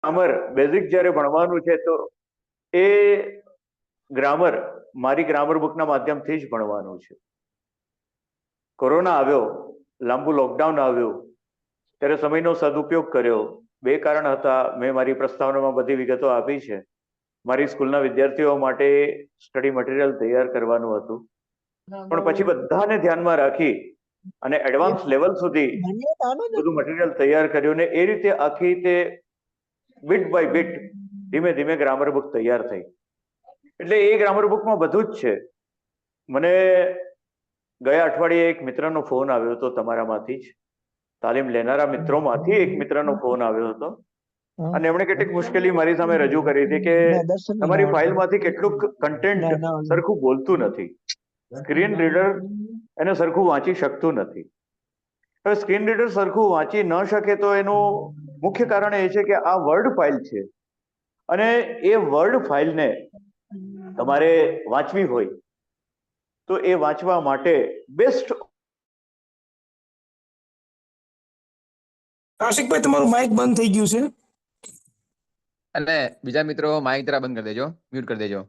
Grammar basic જ્યારે ભણવાનું છે તો એ ગ્રામર મારી ગ્રામર બુકના માધ્યમથી જ ભણવાનું છે. કોરોના આવ્યો, લાંબુ લોકડાઉન આવ્યું, ત્યારે સમયનો સદુપયોગ કર્યો. બે કારણ હતા, મેં મારી પ્રસ્તાવનામાં બધી વિગતો આપી છે. મારી સ્કૂલના વિદ્યાર્થીઓ માટે સ્ટડી મટીરિયલ તૈયાર કરવાનું હતું, પણ પછી બધાને ધ્યાનમાં રાખી અને એડવાન્સ લેવલ સુધી બધું મટીરિયલ તૈયાર કર્યું ને એ રીતે આખી તે બીટ બાય બીટ ધીમે ધીમે ગ્રામર બુક તૈયાર થઈ. એટલે એ ગ્રામર બુકમાં બધું જ છે. મને ગયા અઠવાડિયે એક મિત્રનો ફોન આવ્યો હતો, તમારામાંથી જ તાલીમ લેનારા મિત્રોમાંથી એક મિત્રનો ફોન આવ્યો હતો અને એમણે કેટલીક મુશ્કેલી મારી સામે રજૂ કરી હતી કે તમારી ફાઇલમાંથી કેટલુંક કન્ટેન્ટ સરખું બોલતું નથી, સ્ક્રીન રીડર એને સરખું વાંચી શકતું નથી. હવે સ્ક્રીન રીડર સરખું વાંચી ન શકે તો એનું મુખ્ય કારણ એ છે કે આ વર્ડ ફાઇલ છે અને એ વર્ડ ફાઇલને તમારે વાંચવી હોય તો એ વાંચવા માટે બેસ્ટ. આશિકભાઈ, તમારું માઇક બંધ થઈ ગયું છે અને બીજા મિત્રો માઇક જરા બંધ કરી દેજો, મ્યુટ કરી દેજો.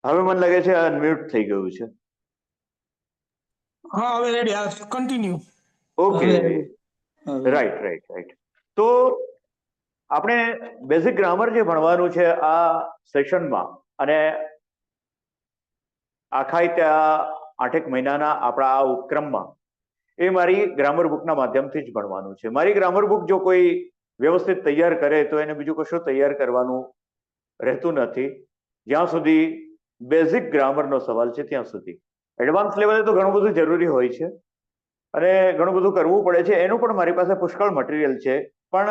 હવે મને લાગે છે અનમ્યુટ થઈ ગયું છે. હા, હવે ready. Continue. Okay, right right right. તો આપણે બેઝિક ગ્રામર જે ભણવાનું છે આ સેશનમાં, અને આખા ત્યાં 8 મહિનાના આપણા આ ઉપક્રમમાં એ મારી ગ્રામર બુકના માધ્યમથી જ ભણવાનું છે. મારી ગ્રામર બુક જો કોઈ વ્યવસ્થિત તૈયાર કરે તો એને બીજું કશું તૈયાર કરવાનું રહેતું નથી. જ્યાં સુધી બેઝિક ગ્રામરનો સવાલ છે ત્યાં સુધી. એડવાન્સ લેવલે તો ઘણું બધું જરૂરી હોય છે અને ઘણું બધું કરવું પડે છે. એનું પણ મારી પાસે પુષ્કળ મટીરિયલ છે, પણ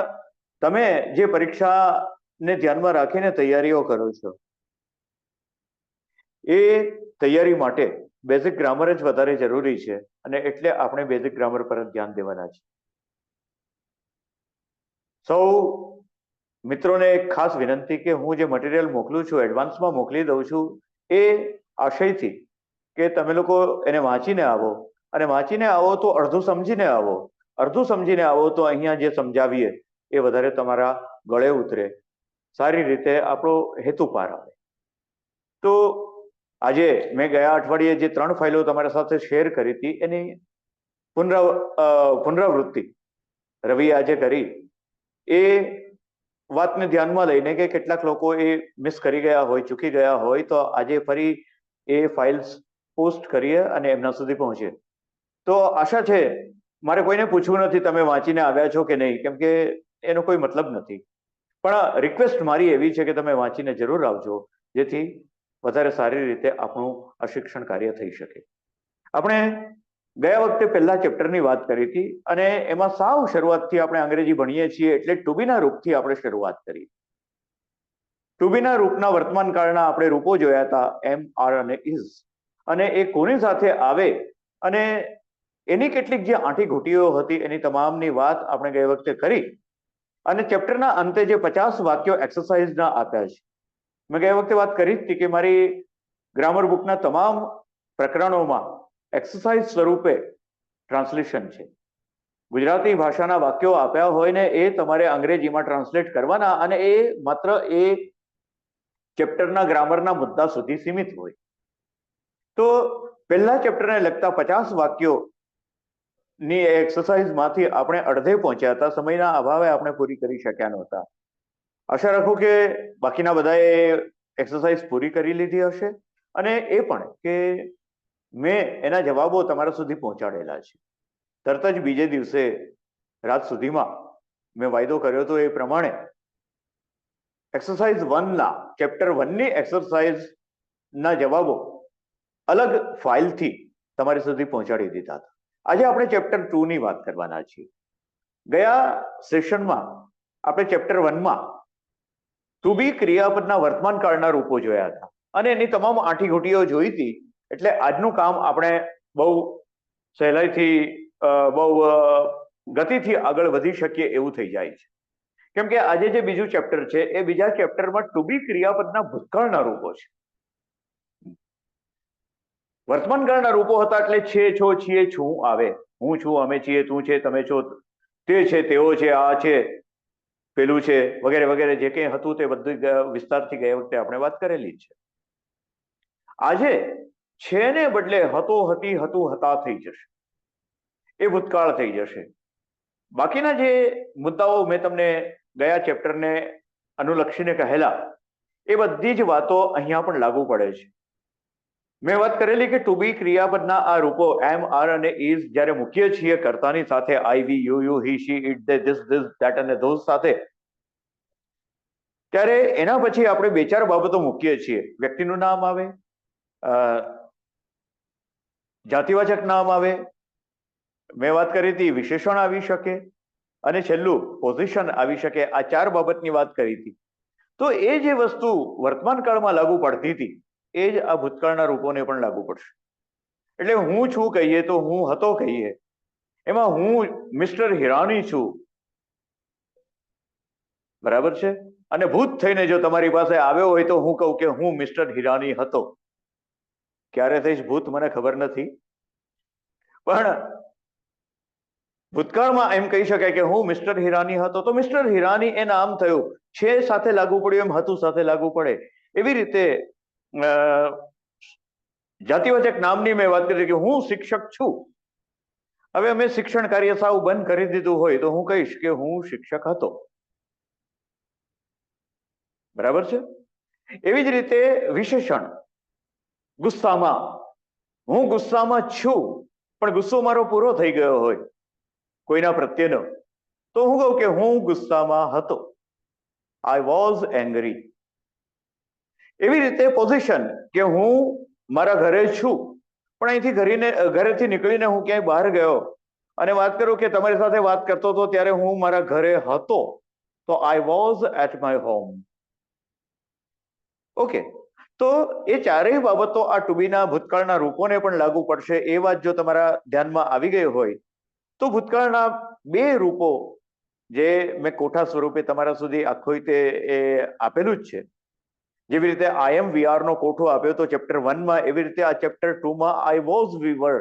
તમે જે પરીક્ષાને ધ્યાનમાં રાખીને તૈયારીઓ કરો છો એ તૈયારી માટે બેઝિક ગ્રામર જ વધારે જરૂરી છે અને એટલે આપણે બેઝિક ગ્રામર પર જ ધ્યાન દેવાના છે. સૌ મિત્રોને એક ખાસ વિનંતી કે હું જે મટીરિયલ મોકલું છું, એડવાન્સમાં મોકલી દઉં છું, એ આશયથી કે તમે લોકો એને વાંચીને આવો, અને વાંચીને આવો તો અડધું સમજીને આવો. અડધું સમજીને આવો તો અહીંયા જે સમજાવીએ એ વધારે તમારા ગળે ઉતરે, સારી રીતે આપણો હેતુ પાર આવે. તો આજે મેં ગયા અઠવાડિયે જે 3 ફાઇલો તમારા સાથે શેર કરી હતી એની પુનરાવૃત્તિ રવિએ આજે કરી. એ વાતને ધ્યાનમાં લઈને કે કેટલાક લોકો એ મિસ કરી ગયા હોય, ચૂકી ગયા હોય, તો આજે ફરી એ ફાઇલ્સ પોસ્ટ કરીએ અને એમના સુધી પહોંચે. તો આશા છે, મારે કોઈને પૂછવું નથી તમે વાંચીને આવ્યા છો કે નહીં, કેમ કે એનો કોઈ મતલબ નથી. પણ રિક્વેસ્ટ મારી એવી છે કે તમે વાંચીને જરૂર આવજો, જેથી વધારે સારી રીતે આપણું આ શિક્ષણ કાર્ય થઈ શકે. આપણે ગયા વખતે પહેલા ચેપ્ટરની વાત કરી હતી અને એમાં સાવ શરૂઆતથી આપણે અંગ્રેજી ભણીએ છીએ એટલે ટુ બીના રૂપથી આપણે શરૂઆત કરી. ટુ બીના રૂપના વર્તમાન કાળના આપણે રૂપો જોયા હતા, એમ, આર અને ઇઝ, અને એ કોની સાથે આવે અને એની કેટલીક જે આંટી ઘૂંટીઓ હતી એની તમામની વાત આપણે ગઈ વખતે કરી. અને ચેપ્ટરના અંતે જે 50 વાક્યો એક્સરસાઇઝના આપ્યા છે, મેં ગયા વખતે વાત કરી હતી કે મારી ગ્રામર બુકના તમામ પ્રકરણોમાં એક્સરસાઇઝ સ્વરૂપે ટ્રાન્સલેશન છે. ગુજરાતી ભાષાના વાક્યો આપ્યા હોય ને એ તમારે અંગ્રેજીમાં ટ્રાન્સલેટ કરવાના, અને એ માત્ર એ ચેપ્ટરના ગ્રામરના મુદ્દા સુધી સીમિત હોય. તો પહેલા ચેપ્ટરને લગતા 50 વાક્યો ની એક્સરસાઇઝમાંથી આપણે અડધે પહોંચ્યા હતા. સમયના અભાવે આપણે પૂરી કરી શક્યા નહોતા. આશા રાખું કે બાકીના બધાએ એક્સરસાઇઝ પૂરી કરી લીધી હશે, અને એ પણ કે મેં એના જવાબો તમારા સુધી પહોંચાડેલા છે. તરત જ બીજે દિવસે રાત સુધીમાં મેં વાયદો કર્યો હતો એ પ્રમાણે એક્સરસાઇઝ 1ના ચેપ્ટર 1ની એક્સરસાઇઝના જવાબો અલગ ફાઇલથી તમારી સુધી પહોંચાડી દીધા હતા. આજે આપણે ચેપ્ટર 2ની વાત કરવાના છીએ. ગયા સેશનમાં આપણે ચેપ્ટર 1માં ટુ બી ક્રિયાપદના વર્તમાન કાળના રૂપો જોયા હતા અને એની તમામ આંટીઘૂંટીઓ જોઈ હતી. એટલે આજનું કામ આપણે બહુ સહેલાઈથી બહુ ગતિથી આગળ વધી શકીએ એવું થઈ જાય છે. કેમ કે આજે જે બીજું ચેપ્ટર છે એ બીજા ચેપ્ટરમાં ટુ બી ક્રિયાપદના ભૂતકાળના રૂપો છે. વર્તમાનકાળના રૂપો હતા એટલે છે, છો, છીએ, છું આવે. હું છું, અમે છીએ, તું છે, તમે છો, તે છે, તેઓ છે, આ છે, પેલું છે, વગેરે વગેરે જે કંઈ હતું તે બધું વિસ્તારથી ગયા વખતે આપણે વાત કરેલી છે. આજે છે ને બદલે હતો, હતી, હતું, હતા થઈ જશે. એ ભૂતકાળ થઈ જશે. બાકીના જે મુદ્દાઓ મેં તમને ગયા ચેપ્ટરને અનુલક્ષીને કહેલા એ બધી જ વાતો અહીંયા પણ લાગુ પડે છે. મેં વાત કરેલી કે ટુ બી ક્રિયાપદના આ રૂપો એમ, આર અને ઇઝ જ્યારે મૂકીએ છીએ કર્તાની સાથે, I, we, you, he, she, it, they, this, that અને ધોઝ સાથે, ત્યારે એના પછી આપણે બે ચાર બાબતો મૂકીએ છીએ. વ્યક્તિનું નામ આવે, જાતિવાચક નામ આવે, મેં વાત કરી હતી વિશેષણ આવી શકે, અને છેલ્લું પોઝિશન આવી શકે. આ ચાર બાબતની વાત કરી હતી. તો એ જે વસ્તુ વર્તમાન કાળમાં લાગુ પડતી હતી એ જ આ ભૂતકાળના રૂપોને પણ લાગુ પડશે. એટલે હું છું કહીએ તો હું હતો કહીએ, એમાં હું મિસ્ટર હિરાની છું, બરાબર છે. અને ભૂત થઈને જો તમારી પાસે આવ્યો હોય તો હું કહું કે હું મિસ્ટર હિરાની હતો. ક્યારે થઈશ ભૂત મને ખબર નથી, પણ ભૂતકાળમાં એમ કહી શકાય કે હું મિસ્ટર હિરાની હતો. તો મિસ્ટર હિરાની એ નામ થયું, છે સાથે લાગુ પડ્યું એમ હતું સાથે લાગુ પડે. એવી રીતે જાતિવાચક નામની મેં વાત કરી કે હું શિક્ષક છું. હવે અમે શિક્ષણ કાર્ય સાવ બંધ કરી દીધું હોય તો હું કહીશ કે હું શિક્ષક હતો, બરાબર છે. એવી જ રીતે વિશેષણ, ગુસ્સામાં, હું ગુસ્સામાં છું, પણ ગુસ્સો મારો પૂરો થઈ ગયો હોય કોઈના પ્રત્યેનો, તો હું કહું કે હું ગુસ્સામાં હતો, આઈ વોઝ એંગ્રી. એવી રીતે પોઝિશન, કે હું મારા ઘરે છું, પણ અહીંથી ઘરેથી નીકળીને હું ક્યાંય બહાર ગયો અને વાત કરું કે તમારી સાથે વાત કરતો હતો ત્યારે હું મારા ઘરે હતો, તો I was at my home. Okay, તો એ ચારેય બાબતો આ ટુ બીના ભૂતકાળના રૂપોને પણ લાગુ પડશે. એ વાત જો તમારા ધ્યાનમાં આવી ગઈ હોય તો ભૂતકાળના બે રૂપો જે મેં કોઠા સ્વરૂપે તમારા સુધી આખો તે એ આપેલું જ છે. જેવી રીતે આઈ એમ વી આર નો કોઠો આપ્યો તો ચેપ્ટર 1 માં, એવી રીતે આ ચેપ્ટર 2 માં I was V var.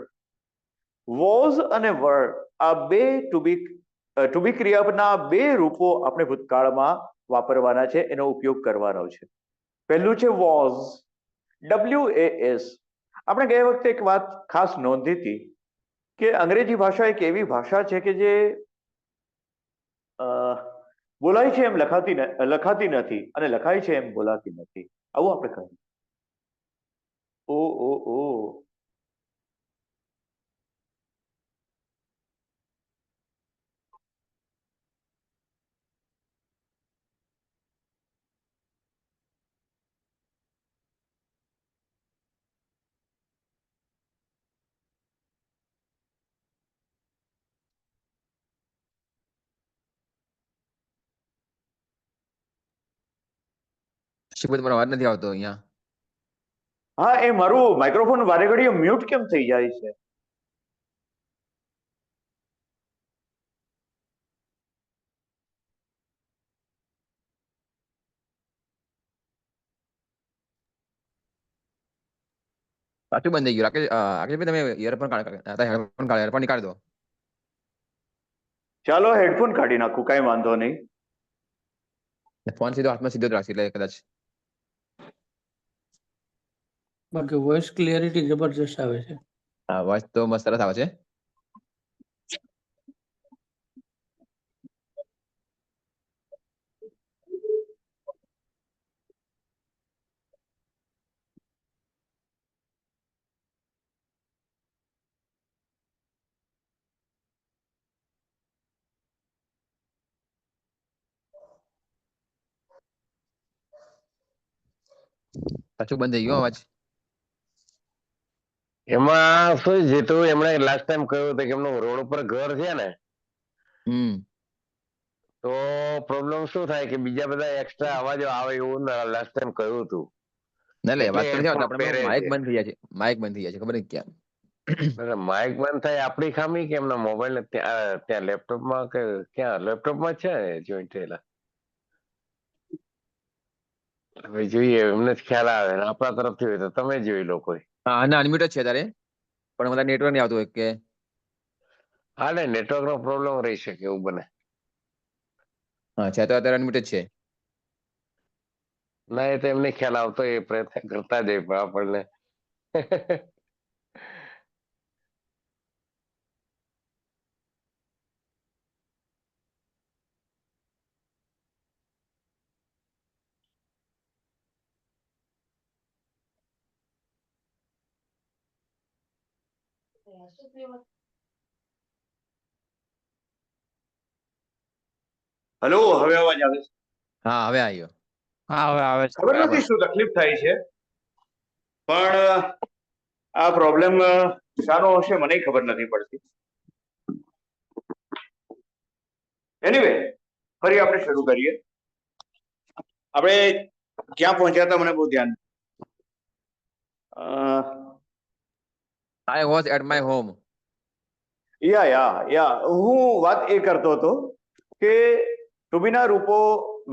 Was અને વર આ બે ટુ બી ક્રિયાપદના બે રૂપો આપણે ભૂતકાળમાં વાપરવાના છે, એનો ઉપયોગ કરવાનો છે. પહેલું છે વોઝ, WAS. આપણે ગયા વખતે એક વાત ખાસ નોંધી હતી કે અંગ્રેજી ભાષા એક એવી ભાષા છે કે જે બોલાય છે એમ લખાતી નથી અને લખાય છે એમ બોલાતી નથી. આવું આપણે કહ્યું. ઓ શિવભાઈ તમારો અવાજ નથી આવતો અહીંયા. હા, એ મારું માઇક્રોફોન વારે ઘડીએ મ્યુટ કેમ થઈ જાય છે? પાછું બંધ થઈ ગયું. રાકેશભાઈ તમે હેડફોન નીકાળી દો. ચાલો હેડફોન કાઢી નાખું, કઈ વાંધો નહીં. ફોન સીધો હાથમાં સીધો જ રાખી એટલે કદાચ. બાકી વોઇસ ક્લિયરિટી જબરજસ્ત આવે છે. હા, વોઇસ તો મસ્ત સરસ આવે છે. પાછું બંધ થઈ ગયો અવાજ. એમાં શું જીતું, એમણે લાસ્ટ ટાઈમ કહ્યું હતું કે એમનું રોડ ઉપર ઘર છે ને, તો પ્રોબ્લેમ શું થાય કે બીજા બધા એક્સ્ટ્રા અવાજો આવે એવું લાસ્ટ ટાઈમ કહ્યું હતું. ના લે વાત તો નથી આવતી. headphone આપણે પહેરે માઇક છે. બંધ થઈ જાય છે. માઇક બંધ થઈ જાય છે, ખબર નહીં ક્યાં. માઇક બંધ થાય આપણી ખામી કે એમના મોબાઈલ ત્યાં લેપટોપમાં કે ક્યાં લેપટોપમાં છે જોઈન્ટ થયેલા? હવે જોઈએ એમને જ ખ્યાલ આવે ને આપણા તરફથી હોય તો તમે જોઈ લો કોઈ. હા અને અનમ્યુટ જ છે તારે પણ મને નેટવર્ક નહીં આવતું હોય કે હા ને નેટવર્ક નો પ્રોબ્લેમ રહી શકે એવું બને. હા છે તો અત્યારે અનમ્યુટ જ છે. ના એ તો એમને ખ્યાલ આવતો એ પ્રયત્ન કરતા જ પણ આપણને હલો, હવે અવાજ આવે છે? હા હવે આવ્યો. હા હવે આવે છે ખબર બરાબર. નથી શું તકલીફ થાય છે, પણ આ પ્રોબ્લેમ શાનો હશે મને ખબર નથી પડતી. એનીવે, ફરી આપણે શરૂ કરીએ. આપણે ક્યાં પહોંચ્યા હતા મને બહુ ધ્યાન. I was at my home. હું વાત એ કરતો હતો કે ટુબીના રૂપો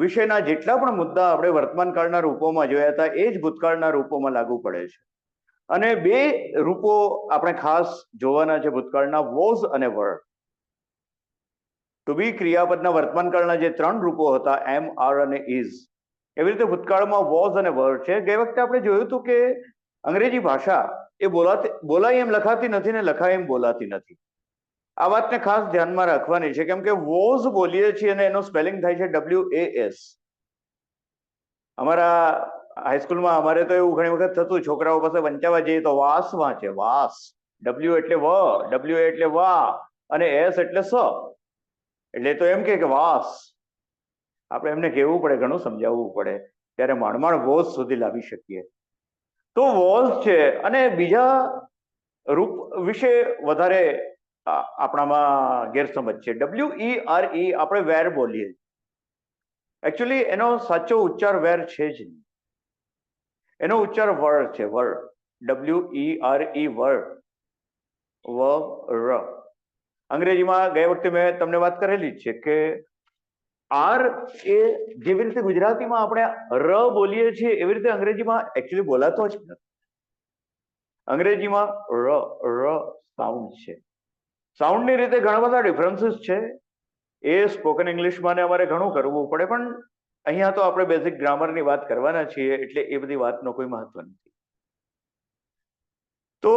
વિશેના જેટલા પણ મુદ્દા આપણે વર્તમાન કાળના રૂપોમાં જોયા હતા એ જ ભૂતકાળના રૂપોમાં લાગુ પડે છે. અને બે રૂપો આપણે ખાસ જોવાના છે ભૂતકાળના, વોઝ અને વર. ટુ બી ક્રિયાપદના વર્તમાન કાળના જે ત્રણ રૂપો હતા, એમ, આર અને ઇઝ, એવી રીતે ભૂતકાળમાં વોઝ અને વર છે. ગઈ વખતે આપણે જોયું હતું કે અંગ્રેજી ભાષા એ બોલાય એમ લખાતી નથી ને લખાય એમ બોલાતી નથી. આ વાતને ખાસ ધ્યાનમાં રાખવાની છે, કેમ કે વોઝ બોલીએ છીએ અને એનો સ્પેલિંગ થાય છે WAS. અમારા હાઈસ્કૂલમાં અમારે તો એવું ઘણી વખત થતું, છોકરાઓ પાસે વંચાવા જઈએ તો વાસ વાંચે, વાસ. W એટલે વ, W એટલે વા અને S એટલે સ, એટલે તો એમ કે વાસ. આપણે એમને કહેવું પડે, ઘણું સમજાવવું પડે, ત્યારે માંડ વોઝ સુધી લાવી શકીએ. તો વોઝ છે અને બીજા રૂપ વિશે વધારે આપણામાં ગેરસમજ છે. WERE આપણે વેર બોલીએ, એકચ્યુઅલી એનો સાચો ઉચ્ચાર વેર છે જ નહીં, એનો ઉચ્ચાર વર છે, વર. WERE વર, વર. અંગ્રેજીમાં ગઈ વખતે મેં તમને વાત કરેલી જ છે કે આર એ જેવી રીતે ગુજરાતીમાં આપણે ર બોલીએ છીએ એવી રીતે અંગ્રેજીમાં એકચ્યુઅલી બોલાતો જ નથી. અંગ્રેજીમાં ર સાઉન્ડ છે. સાઉન્ડની રીતે ઘણા બધા ડિફરન્સીસ છે. એ સ્પોકન ઇંગ્લિશમાં અમારે ઘણું કરવું પડે, પણ અહીંયા તો આપણે બેઝિક ગ્રામરની વાત કરવાના છીએ એટલે એ બધી વાતનો કોઈ મહત્વ નથી. તો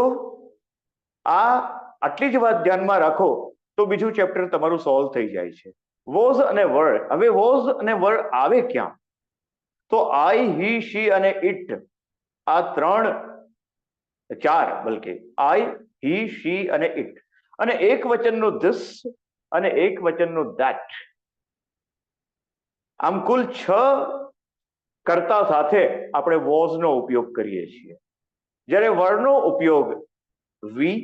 આટલી જ વાત ધ્યાનમાં રાખો તો બીજું ચેપ્ટર તમારું સોલ્વ થઈ જાય છે. વોઝ અને વર. હવે વોઝ અને વર આવે ક્યાં? તો આઈ, હી, શી અને ઇટ, આ ચાર બલકે આઈ, હી, શી અને ઇટ, અને એક વચનનું ધીસ અને એક વચનનું ધેટ, આમ કુલ 6 કર્તા સાથે આપણે વોઝનો ઉપયોગ કરીએ છીએ. જ્યારે વરનો ઉપયોગ વી,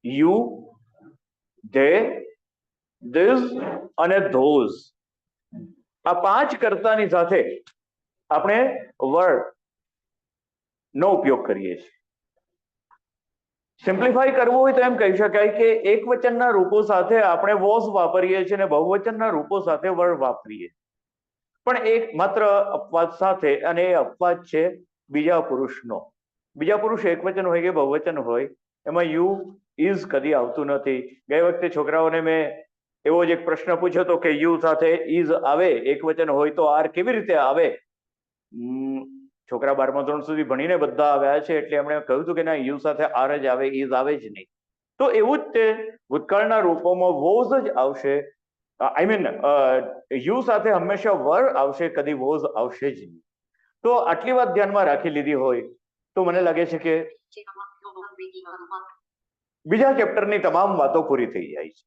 યુ, ધે, ધીસ અને ધોઝ, આ 5 કર્તાની સાથે આપણે વર નો ઉપયોગ કરીએ છીએ. સિમ્પ્લિફાઈ કરવું હોય તો એમ કહી શકાય કે એક વચનના રૂપો સાથે આપણે વોઝ વાપરીએ છીએ અને બહુવચનના રૂપો સાથે વર વાપરીએ, પણ એક માત્ર અપવાદ સાથે, અને એ અપવાદ છે બીજા પુરુષનો. બીજા પુરુષ એક વચન હોય કે બહુવચન હોય, એમાં યુ, ઇઝ કદી આવતું નથી. ગઈ વખતે છોકરાઓને મેં એવો જ એક પ્રશ્ન પૂછ્યો હતો કે યુ સાથે ઇઝ આવે, એક વચન હોય તો આર કેવી રીતે આવે? છોકરા 12મા ધોરણ સુધી ભણીને બધા આવ્યા છે એટલે એમણે કહ્યું હતું કે ના, યુ સાથે આર જ આવે, ઇઝ આવે જ નહીં. તો એવું જ તે ભૂતકાળના રૂપોમાં વોઝ જ આવશે. આઈ મીન યુ સાથે હંમેશા વર આવશે, કદી વોઝ આવશે જ નહીં. તો આટલી વાત ધ્યાનમાં રાખી લીધી હોય તો મને લાગે છે કે બીજા ચેપ્ટરની તમામ વાતો પૂરી થઈ જાય છે.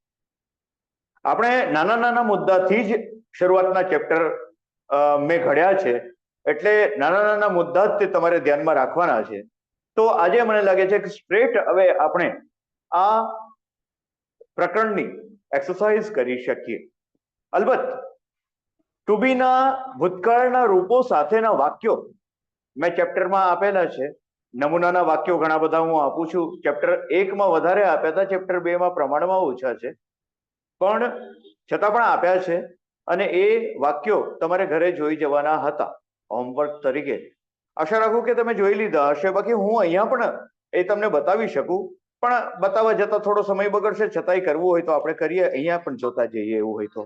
આપણે નાના નાના મુદ્દાથી જ શરૂઆતના ચેપ્ટર મેં ઘડ્યા છે, એટલે નાના નાના મુદ્દા જ તે તમારે ધ્યાનમાં રાખવાના છે. તો આજે મને લાગે છે કે સ્ટ્રેટ હવે આપણે આ પ્રકરણની એક્સરસાઇઝ કરી શકીએ. અલબત્ત ટુ બીના ભૂતકાળના રૂપો સાથેના વાક્યો મેં ચેપ્ટરમાં આપેલા છે, નમૂનાના વાક્યો ઘણા બધા હું આપું છું. ચેપ્ટર 1 માં વધારે આપ્યા હતા, ચેપ્ટર 2 માં પ્રમાણમાં ઓછા છે, પણ છતાં પણ આપ્યા છે. અને એ વાક્યો તમારે ઘરે જોઈ જવાના હતા હોમવર્ક તરીકે. આશા રાખું કે તમે જોઈ લીધા હશે. બાકી હું અહીંયા પણ એ તમને બતાવી શકું, પણ બતાવવા જતા થોડો સમય બગડશે. છતાંય કરવું હોય તો આપણે કરીએ. અહીંયા પણ જોતા જઈએ એવું હોય તો.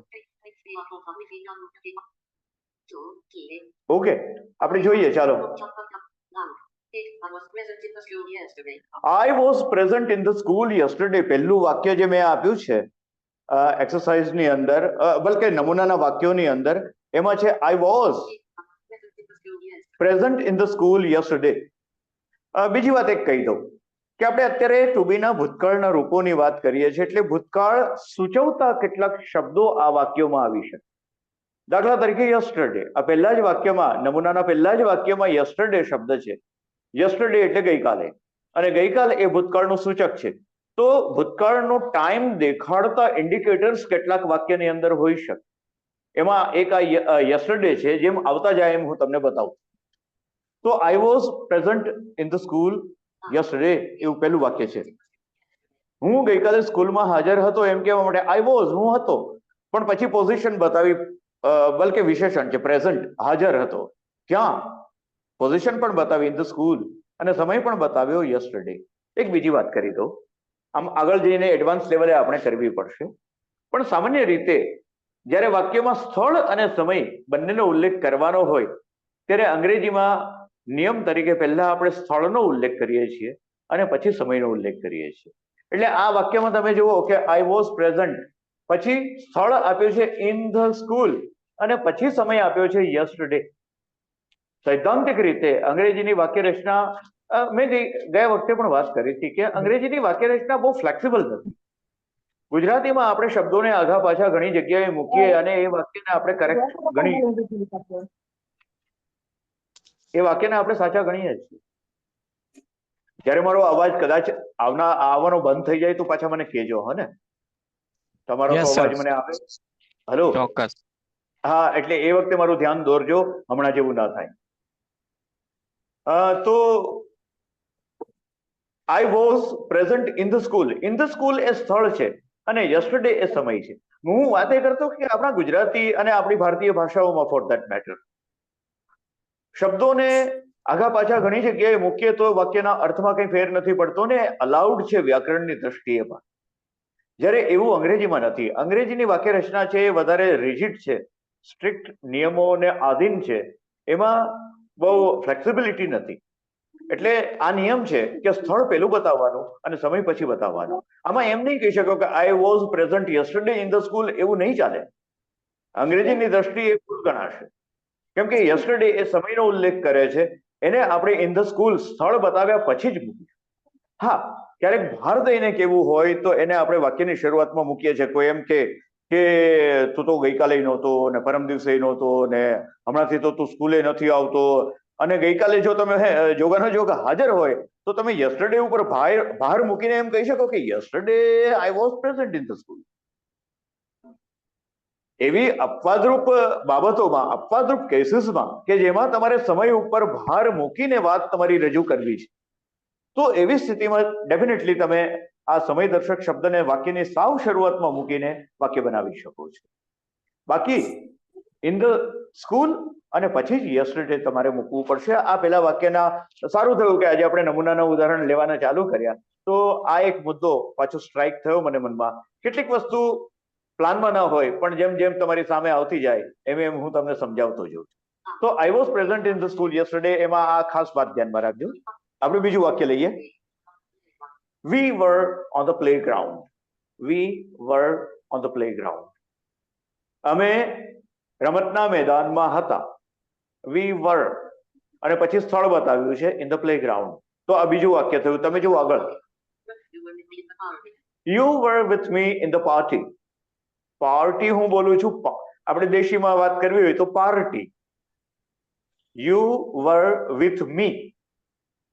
ઓકે, આપણે જોઈએ. ચાલો. I was present in the school yesterday. પહેલું વાક્ય જે મેં આપ્યું છે એક્સરસાઇઝની અંદર, બલકે નમૂનાના વાક્યોની અંદર, એમાં છે I was present in the school yesterday. બીજી વાત એક કહી દઉં કે આપણે અત્યારે ટુ બી ના ભૂતકાળના રૂપોની વાત કરીએ છીએ, એટલે ભૂતકાળ સૂચવતા કેટલાક શબ્દો આ વાક્યોમાં આવી શકે. દાખલા તરીકે યસ્ટરડે, આ પહેલા જ વાક્યમાં, નમૂનાના પહેલા જ વાક્યમાં યસ્ટરડે શબ્દ છે. યસ્ટરડે એટલે ગઈકાલે, અને ગઈકાલ એ ભૂતકાળનું સૂચક છે. તો ભૂતકાળનો ટાઈમ દેખાડતા ઇન્ડિકેટર્સ કેટલાક વાક્યની અંદર હોઈ શકે. એમાં એક આ યસ્ટરડે છે, જેમ આવતા જાય એમ હું તમને બતાવું. તો I was present in the school yesterday એવું પહેલું વાક્ય છે. હું ગઈકાલે સ્કૂલમાં હાજર હતો એમ કહેવા માટે આઈ વોઝ, હું હતો, પણ પછી પોઝિશન બતાવી, બલકે વિશેષણ છે પ્રેઝન્ટ, હાજર હતો. ક્યાં? પોઝિશન પણ બતાવી ઇન ધ સ્કૂલ, અને સમય પણ બતાવ્યો યસ્ટરડે. એક બીજી વાત કરી દઉં, આમ આગળ જઈને એડવાન્સ લેવલે આપણે કરવી પડશે, પણ સામાન્ય રીતે જ્યારે વાક્યમાં સ્થળ અને સમય બંનેનો ઉલ્લેખ કરવાનો હોય ત્યારે અંગ્રેજીમાં નિયમ તરીકે પહેલા આપણે સ્થળનો ઉલ્લેખ કરીએ છીએ અને પછી સમયનો ઉલ્લેખ કરીએ છીએ. એટલે આ વાક્યમાં તમે જુઓ કે આઈ વોઝ પ્રેઝન્ટ, પછી સ્થળ આપ્યું છે ઇન ધ સ્કૂલ, અને પછી સમય આપ્યો છે યસ્ટરડે. સૈદ્ધાંતિક રીતે અંગ્રેજીની વાક્ય રચના મેં ગયા વખતે પણ વાત કરી હતી કે અંગ્રેજીની વાક્ય રચના બહુ ફ્લેક્સિબલ નથી. ગુજરાતીમાં આપણે શબ્દોને આઘા પાછા ઘણી જગ્યાએ મૂકીએ અને એ વાક્યને આપણે કરેક્ટ ગણીએ, એ વાક્યને આપણે સાચા ગણીએ છીએ. જ્યારે મારો અવાજ કદાચ આવવાનો બંધ થઈ જાય તો પાછા મને કહેજો. હો ને, તમારો અવાજ મને આવે? હલો, ચોક્કસ. હા, એટલે એ વખતે મારું ધ્યાન દોરજો, હમણાં જેવું ના થાય. તો I was present in the school. In the school એ સ્થળ છે અને યસ્ટરડે એ સમય છે. હું વાત એ કરતો કે આપણા ગુજરાતી અને આપણી ભારતીય ભાષાઓમાં ફોર ધેટ મેટર શબ્દોને આઘા પાછા ઘણી જગ્યાએ મૂકીએ તો વાક્યના અર્થમાં કંઈ ફેર નથી પડતો ને અલાઉડ છે વ્યાકરણની દ્રષ્ટિએ પણ. જ્યારે એવું અંગ્રેજીમાં નથી. અંગ્રેજીની વાક્ય રચના છે એ વધારે રિજિડ છે, સ્ટ્રિક્ટ નિયમોને આધીન છે, એમાં બહુ ફ્લેક્સિબિલિટી નથી. એટલે આ નિયમ છે કે સ્થળ પહેલું બતાવવાનું અને સમય પછી બતાવવાનો. આમાં એમ નહીં કહી શકો કે આઈ was present yesterday in the school, એવું નહીં ચાલે. અંગ્રેજીની દ્રષ્ટિએ ભૂલ ગણાશે, કેમ કે યસ્ટરડે એ સમયનો ઉલ્લેખ કરે છે, એને આપણે ઇન ધ સ્કૂલ સ્થળ બતાવ્યા પછી જ મૂકીશું. હા, ક્યારેક ભાર દઈને કેવું હોય તો એને આપણે વાક્યની શરૂઆતમાં મૂકીએ છીએ. કોઈ એમ કે તું તો ગઈકાલે નહોતો ને પરમ દિવસે નહોતો ને હમણાંથી તો તું સ્કૂલે નથી આવતો, અને ગઈકાલે જો તમે જોગાનો જોગ હાજર હોય તો તમે યસ્ટરડે ઉપર ભાર મૂકીને એમ કહી શકો કે yesterday I was present in the school. એવી અપવાદરૂપ બાબતોમાં, અપવાદરૂપ કેસીસમાં કે જેમાં તમારે સમય ઉપર ભાર મૂકીને વાત તમારી રજૂ કરવી છે, તો એવી સ્થિતિમાં ડેફિનેટલી તમે આ સમયદર્શક શબ્દને વાક્યની સાવ શરૂઆતમાં મૂકીને વાક્ય બનાવી શકો છો. બાકી ઇન ધ સ્કૂલ અને પછી જ યસ્ટરડે તમારે મૂકવું પડશે. આ પેલા વાક્યના સારું થયું કે આજે આપણે નમૂનાના ઉદાહરણ લેવાના ચાલુ કર્યા, તો આ એક મુદ્દો પાછો સ્ટ્રાઇક થયો મને મનમાં. કેટલીક વસ્તુ પ્લાનમાં ના હોય પણ જેમ જેમ તમારી સામે આવતી જાય એમ એમ હું તમને સમજાવતો જઉં છું. તો I was present in the school yesterday, એમાં આ ખાસ વાત ધ્યાનમાં રાખજો. આપણે બીજું વાક્ય લઈએ. We were on the playground. We were on the playground. અમે રમતના મેદાનમાં હતા. We were, અને પછી સ્થળ બતાવ્યું છે in the playground. તો આ બીજું વાક્ય થયું. તમે જુઓ આગળ. You were with me in the party. Party હું બોલું છું, આપણે દેશીમાં વાત કરવી હોય તો party. You were with me.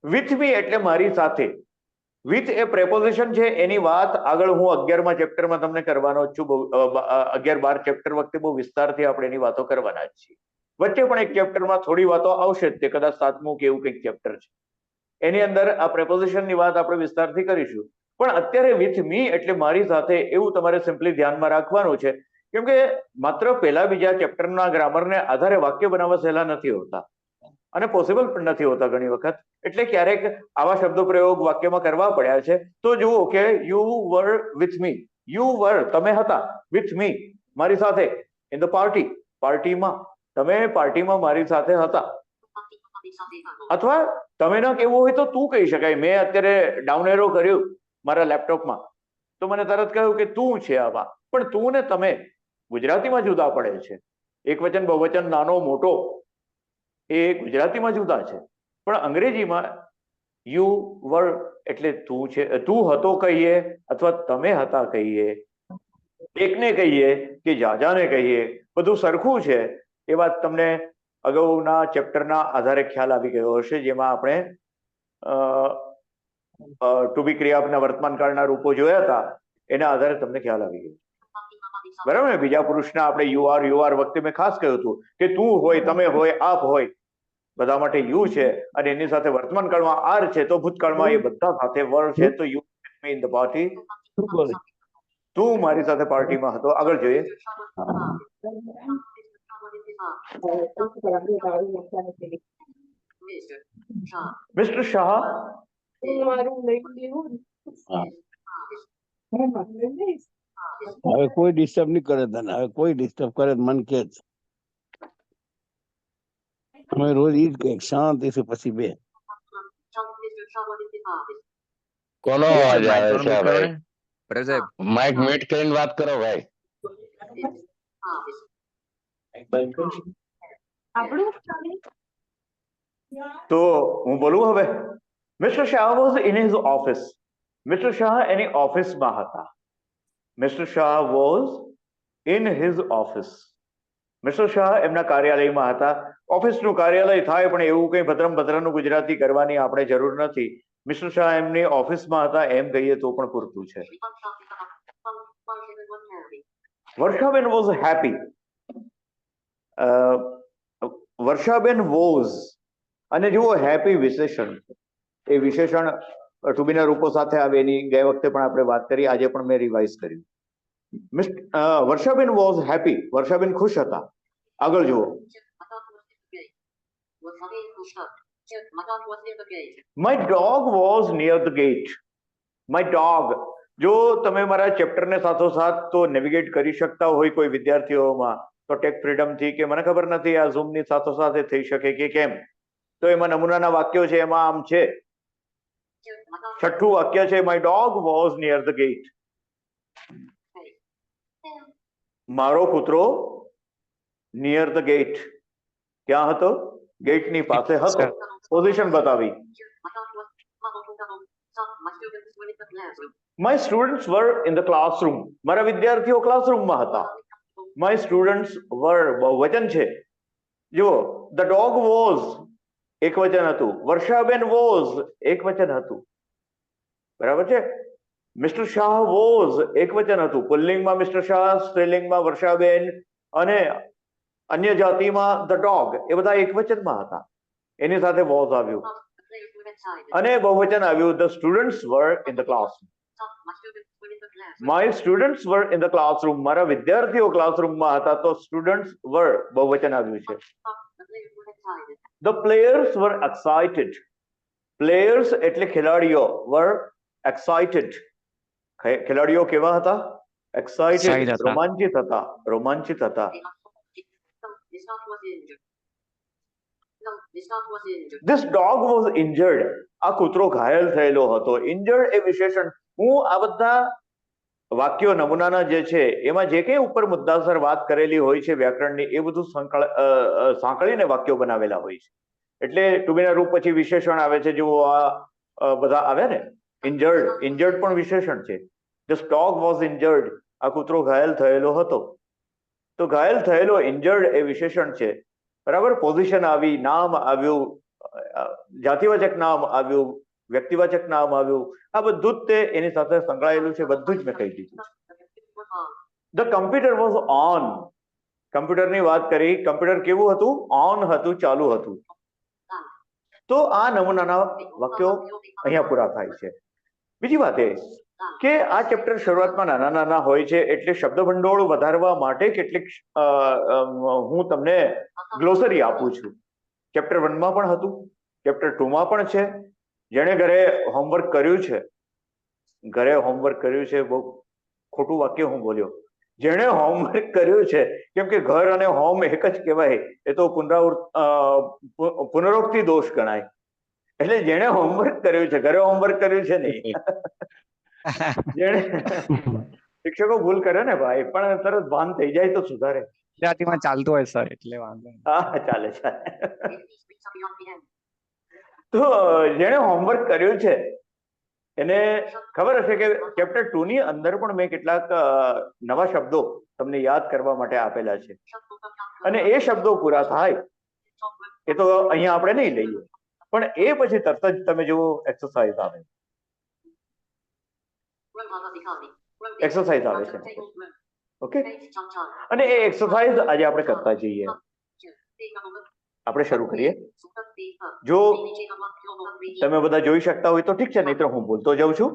With me એટલે મારી સાથે. વિથ એ પ્રેપોઝિશન છે, એની વાત આગળ હું 11મા ચેપ્ટરમાં તમને કરવાનો છું. 11-12 ચેપ્ટર વખતે બહુ વિસ્તારથી આપણે એની વાતો કરવાના જ છીએ. વચ્ચે પણ એક ચેપ્ટરમાં થોડી વાતો આવશે જ, તે કદાચ 7મું કે એવું કંઈક ચેપ્ટર છે. એની અંદર આ પ્રેપોઝિશનની વાત આપણે વિસ્તારથી કરીશું. પણ અત્યારે વિથ મી એટલે મારી સાથે એવું તમારે સિમ્પલી ધ્યાનમાં રાખવાનું છે, કેમ કે માત્ર પહેલા બીજા ચેપ્ટરના ગ્રામરને આધારે વાક્ય બનાવવા સહેલા નથી હોતા અને પોસિબલ પણ નથી હોતા ઘણી વખત. એટલે ક્યારેક આવા શબ્દો પ્રયોગ વાક્યમાં કરવા પડ્યા છે. તો જુઓ કે you var with me, you વર તમે હતા, વિથ મી મારી સાથે, ઇન ધ પાર્ટી પાર્ટીમાં, તમે પાર્ટીમાં મારી સાથે હતા. અથવા તમે ના કેવું હોય તો તું કહી શકાય. મેં અત્યારે ડાઉન એરો કર્યું મારા લેપટોપમાં તો મને તરત કહ્યું કે તું છે આમાં, પણ તું ને તમે ગુજરાતીમાં જુદા પડે છે. એકવચન બહુવચન નાનો મોટો એ ગુજરાતીમાં જુદા છે, પણ અંગ્રેજીમાં યુ વર એટલે તું છે, તું હતો કહીએ અથવા તમે હતા કહીએ, એકને કહીએ કે જાજાને કહીએ, બધું સરખું છે. એ વાત તમને અગાઉના ચેપ્ટરના આધારે ખ્યાલ આવી ગયો હશે, જેમાં આપણે ટુ બી ક્રિયાના વર્તમાન કાળના રૂપો જોયા હતા. એના આધારે તમને ખ્યાલ આવી ગયો, બરાબર ને? બીજા પુરુષના આપણે યુ આર વખતે મેં ખાસ કહ્યું હતું કે તું હોય, તમે હોય, આપ હોય, બધા માટે યુ છે, અને એની સાથે વર્તમાન કાળમાં આર છે, તો ભૂતકાળમાં એ બધા સાથે વર છે. તો યુ ઇન ધ પાર્ટી, તું મારી સાથે પાર્ટીમાં હતો. આગળ જોઈએ. મિસ્ટર શાહ, હવે કોઈ ડિસ્ટર્બ નહીં કરે તને, હવે કોઈ ડિસ્ટર્બ કરે તો મન કે અમે રોજ ઈ જ કહીએ શાંતિથી પછી બે. કોનો અવાજ આવે છે ભાઈ? પટેલ સાહેબ, માઇક મ્યુટ કરીને વાત કરો ભાઈ. તો હું બોલું હવે. Mister Shah was in his office. Mister Shah એની ઓફિસમાં હતા. Mister Shah was in his office. Mister Shah એમના કાર્યાલયમાં હતા. ઓફિસનું કાર્યાલય થાય, પણ એવું કંઈ ભદ્રનું ગુજરાતી કરવાની આપણે જરૂર નથી. મિસ્ટર શાહ એમની ઓફિસમાં હતા એમ કહીએ તો પણ પૂરતું છે. વર્ષાબેન વોઝ હેપી. વર્ષાબેન વોઝ અને જુઓ હેપી વિશેષણ, એ વિશેષણ ટુબીના રૂપો સાથે આવે. એની ગયા વખતે પણ આપણે વાત કરી, આજે પણ મેં રિવાઇઝ કર્યું. વર્ષાબેન વોઝ હેપી, વર્ષાબેન ખુશ હતા. આગળ જુઓ. My dog was near the gate. My dog, જો તમે મારા ચેપ્ટરને સાથોસાથ તો નેવિગેટ કરી શકતા હોય કોઈ વિદ્યાર્થીઓમાં તો ટેક ફ્રીડમથી, કે મને ખબર નથી આ ઝૂમની સાથોસાથે થઈ શકે કે કેમ. તો એમાં નમૂનાના વાક્યો છે, એમાં આમ છે. છઠ્ઠું વાક્ય છે, my dog was near the gate. મારો કૂતરો નિયર ધ ગેટ, ક્યાં હતો? ગેટની પાસે હતો. પોઝિશન બતાવી. My students var in the classroom. મારા વિદ્યાર્થીઓ ક્લાસરૂમમાં હતા. માય સ્ટુડન્ટ્સ વર બહુવચન છે. જુઓ, ધ ડોગ વોઝ એકવચન હતું, વર્ષાબેન વોઝ એકવચન હતું, બરાબર છે. મિસ્ટર શાહ વોઝ એકવચન હતું, પુલ્લિંગમાં મિસ્ટર શાહ, સ્ત્રીલિંગમાં વર્ષાબેન, અને અન્ય જાતિમાં ધ ડોગ, એ બધા એકવચનમાં હતા. એની સાથે વોઝ આવ્યું અને બહુવચન આવ્યું. The students var in the classroom. My students var in the classroom, મારા વિદ્યાર્થીઓ ક્લાસરૂમમાં હતા, તો સ્ટુડન્ટ્સ વર બહુવચન આવ્યું છે. The players were excited. Players એટલે ખેલાડીઓ, વર એક્સાઇટેડ, ખેલાડીઓ કેવા હતા? એક્સાઇટેડ, રોમાંચિત હતા, રોમાંચિત હતા. This dog was injured. આ કૂતરો ઘાયલ થયેલો હતો. ઇન્જર્ડ એ વિશેષણ. હું આ બધા વાક્યો નમૂનાના જે છે એમાં જે કંઈ ઉપર મુદ્દાસર વાત કરેલી હોય છે વ્યાકરણની, એ બધું સાંકળીને વાક્યો બનાવેલા હોય છે. એટલે ટુબીના રૂપ પછી વિશેષણ આવે છે. જો આ બધા આવે ને, ઇન્જર્ડ, ઇન્જર્ડ પણ વિશેષણ છે. This dog was injured. આ કૂતરો ઘાયલ થયેલો હતો. તો ઘાયલ થયેલો, ઇન્જર્ડ એ વિશેષણ છે, બરાબર. પોઝિશન આવી, નામ આવ્યું, જાતિવાચક નામ આવ્યું, વ્યક્તિવાચક નામ આવ્યું. આ બધું જ તે એની સાથે સંકળાયેલું છે. બધું જ મેં કહી દીધું. The computer was on. કમ્પ્યુટરની વાત કરી. કમ્પ્યુટર કેવું હતું? ઓન હતું, ચાલુ હતું. તો આ નમૂનાના વાક્યો અહીંયા પૂરા થાય છે. બીજી વાત એ કે આ ચેપ્ટર શરૂઆતમાં નાના નાના હોય છે એટલે શબ્દ ભંડોળ વધારવા માટે કેટલીક હું તમને ગ્લોસરી આપું છું. ચેપ્ટર 1 માં પણ હતું, ચેપ્ટર 2 માં પણ છે. જેણે ઘરે હોમવર્ક કર્યું છે, બહુ ખોટું વાક્ય હું બોલ્યો, જેણે હોમવર્ક કર્યું છે, કેમ કે ઘર અને હોમ એક જ કહેવાય, એ તો પુનરોક્તિ દોષ ગણાય. એટલે જેણે હોમવર્ક કર્યું છે, ઘરે હોમવર્ક કર્યું છે નહીં. જેણે શિક્ષકો ભૂલ કરે ને ભાઈ, પણ તરત ભાન થઈ જાય તો સુધારે. ગુજરાતીમાં ચાલતું હોય સર એટલે વાંધો નહીં. હા, ચાલે. તો જેણે હોમવર્ક કર્યું છે એને ખબર હશે કે ચેપ્ટર 2 ની અંદર પણ મેં કેટલાક નવા શબ્દો તમને યાદ કરવા માટે આપેલા છે, અને એ શબ્દો પૂરા થાય એ તો અહીંયા આપણે નહીં લઈએ, પણ એ પછી તરત જ તમે જુઓ એક્સરસાઇઝ આવે છે. ઓકે, અને એ એક્સરસાઇઝ આજે આપણે કરતા જઈએ. આપણે શરૂ કરીએ. જો તમે બધા જોઈ શકતા હોય તો ઠીક છે, નહીતર હું બોલતો જાઉં છું.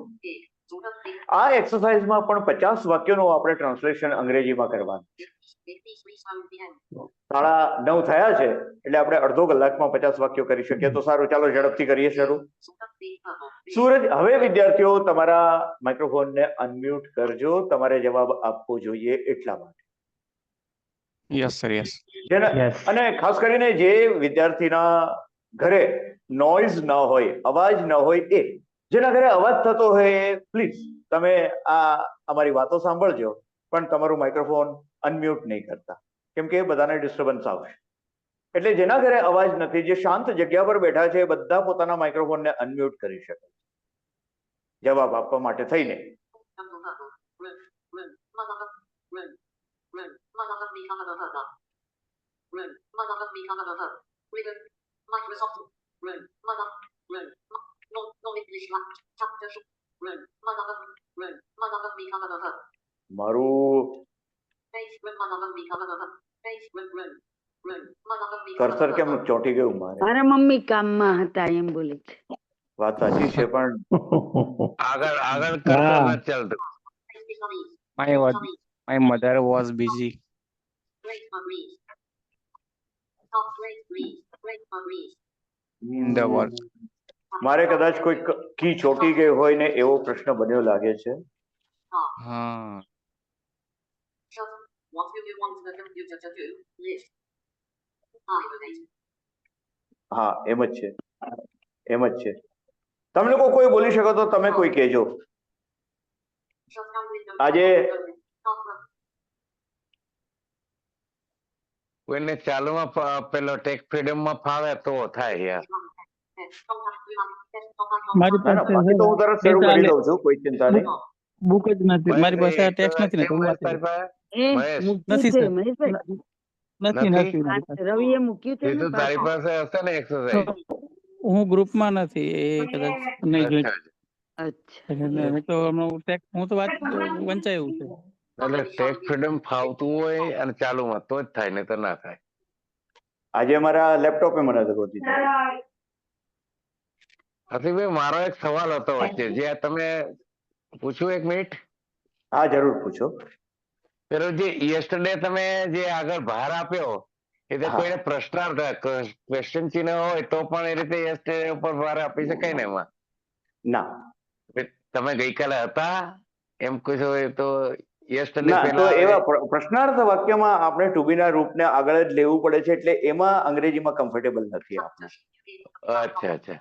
આ એક્સરસાઇઝમાં પણ 50 વાક્યોનું આપણે ટ્રાન્સલેશન અંગ્રેજીમાં કરવાનું છે. 9:30 થયા છે એટલે આપણે અડધો કલાકમાં 50 વાક્યો કરી શકીએ તો સારું. ચાલો ઝડપથી કરીએ શરૂ. સૂરજ, હવે વિદ્યાર્થીઓ તમારા માઇક્રોફોનને અનમ્યુટ કરજો, તમારે જવાબ આપવો જોઈએ એટલા માટે. Yes sir, yes. અને ખાસ કરીને જે વિદ્યાર્થીના ઘરે નોઇઝ ન હોય, અવાજ ન હોય, જેના ઘરે અવાજ થતો હોય પ્લીઝ તમે આ અમારી વાતો સાંભળજો, પણ તમારું માઇક્રોફોન અનમ્યુટ નહીં કરતા, કેમ કે બધાને ડિસ્ટર્બન્સ આવશે. એટલે જેના ઘરે અવાજ નથી, જે શાંત જગ્યા પર બેઠા છે, બધા પોતાના માઇક્રોફોનને અનમ્યુટ કરી શકે જવાબ આપવા માટે થઈને. મારું કર્સર કેમ ચોંટી ગયું મારે? મારા મમ્મી કામમાં હતા એમ બોલે છે. વાત સાચી છે, પણ આગળ કરતા નથી ચાલતું. My mother was busy. In the work. મારે કદાચ કોઈ કી ચોંટી ગઈ હોય ને એવો પ્રશ્ન બન્યો લાગે છે. હા. હા, એમ જ છે. તમે લોકો કોઈ બોલી શકો તો તમે કોઈ કહેજો. આજે કોઈને ચાલુમાં પેલો ટેક ફ્રીડમ માં ફાવે તો થાય યાર. મારી પાસે બાકી તો હું તરત શરૂ કરી દઉં છું, કોઈ ચિંતા નહીં. બુક જ નથી, મારી પાસે આ ટેક્સ્ટ નથી ને તો હું વાંચી લઉં. મૂક્યું નથી છે સર. મહેશભાઈ, નથી નથી? નથી મારી પાસે. રવિએ મૂક્યું છે ને સીધું તારી પાસે હશે ને એક્સરસાઇઝ. હું ગ્રુપમાં નથી, એ કદાચ નહીં જોઈ. અચ્છા, એટલે તો હમણાં text હું તો વંચાયું છે. એટલે ટેક ફ્રીડમ ફાવતું હોય અને ચાલુમાં તો જ થાય, નહીં તો ના થાય. આજે મારા લેપટોપે મને ગોતી દીધું. હસીભાઈ, મારો એક સવાલ હતો વચ્ચે, જે તમે પૂછ્યું 1 મિનિટ. હા, જરૂર પૂછો. પેલો જે યસ્ટરડે તમે જે આગળ ભાર આપ્યો એટલે હા. કોઈને પ્રશ્નાર્થ ક્વેશ્ચન ચિહ્ન હોય તો પણ એ રીતે યસ્ટરડે ઉપર ભાર આપી શકાય ને એમાં? ના, તમે ગઈકાલે હતા એમ કહેશો તો યસ્ટરડે ના, તો પહેલા એવા પ્રશ્નાર્થ વાક્યમાં આપણે ટુ બી ના રૂપને આગળ જ લેવું પડે છે, એટલે એમાં અંગ્રેજીમાં કમ્ફર્ટેબલ નથી આપણે. અચ્છા.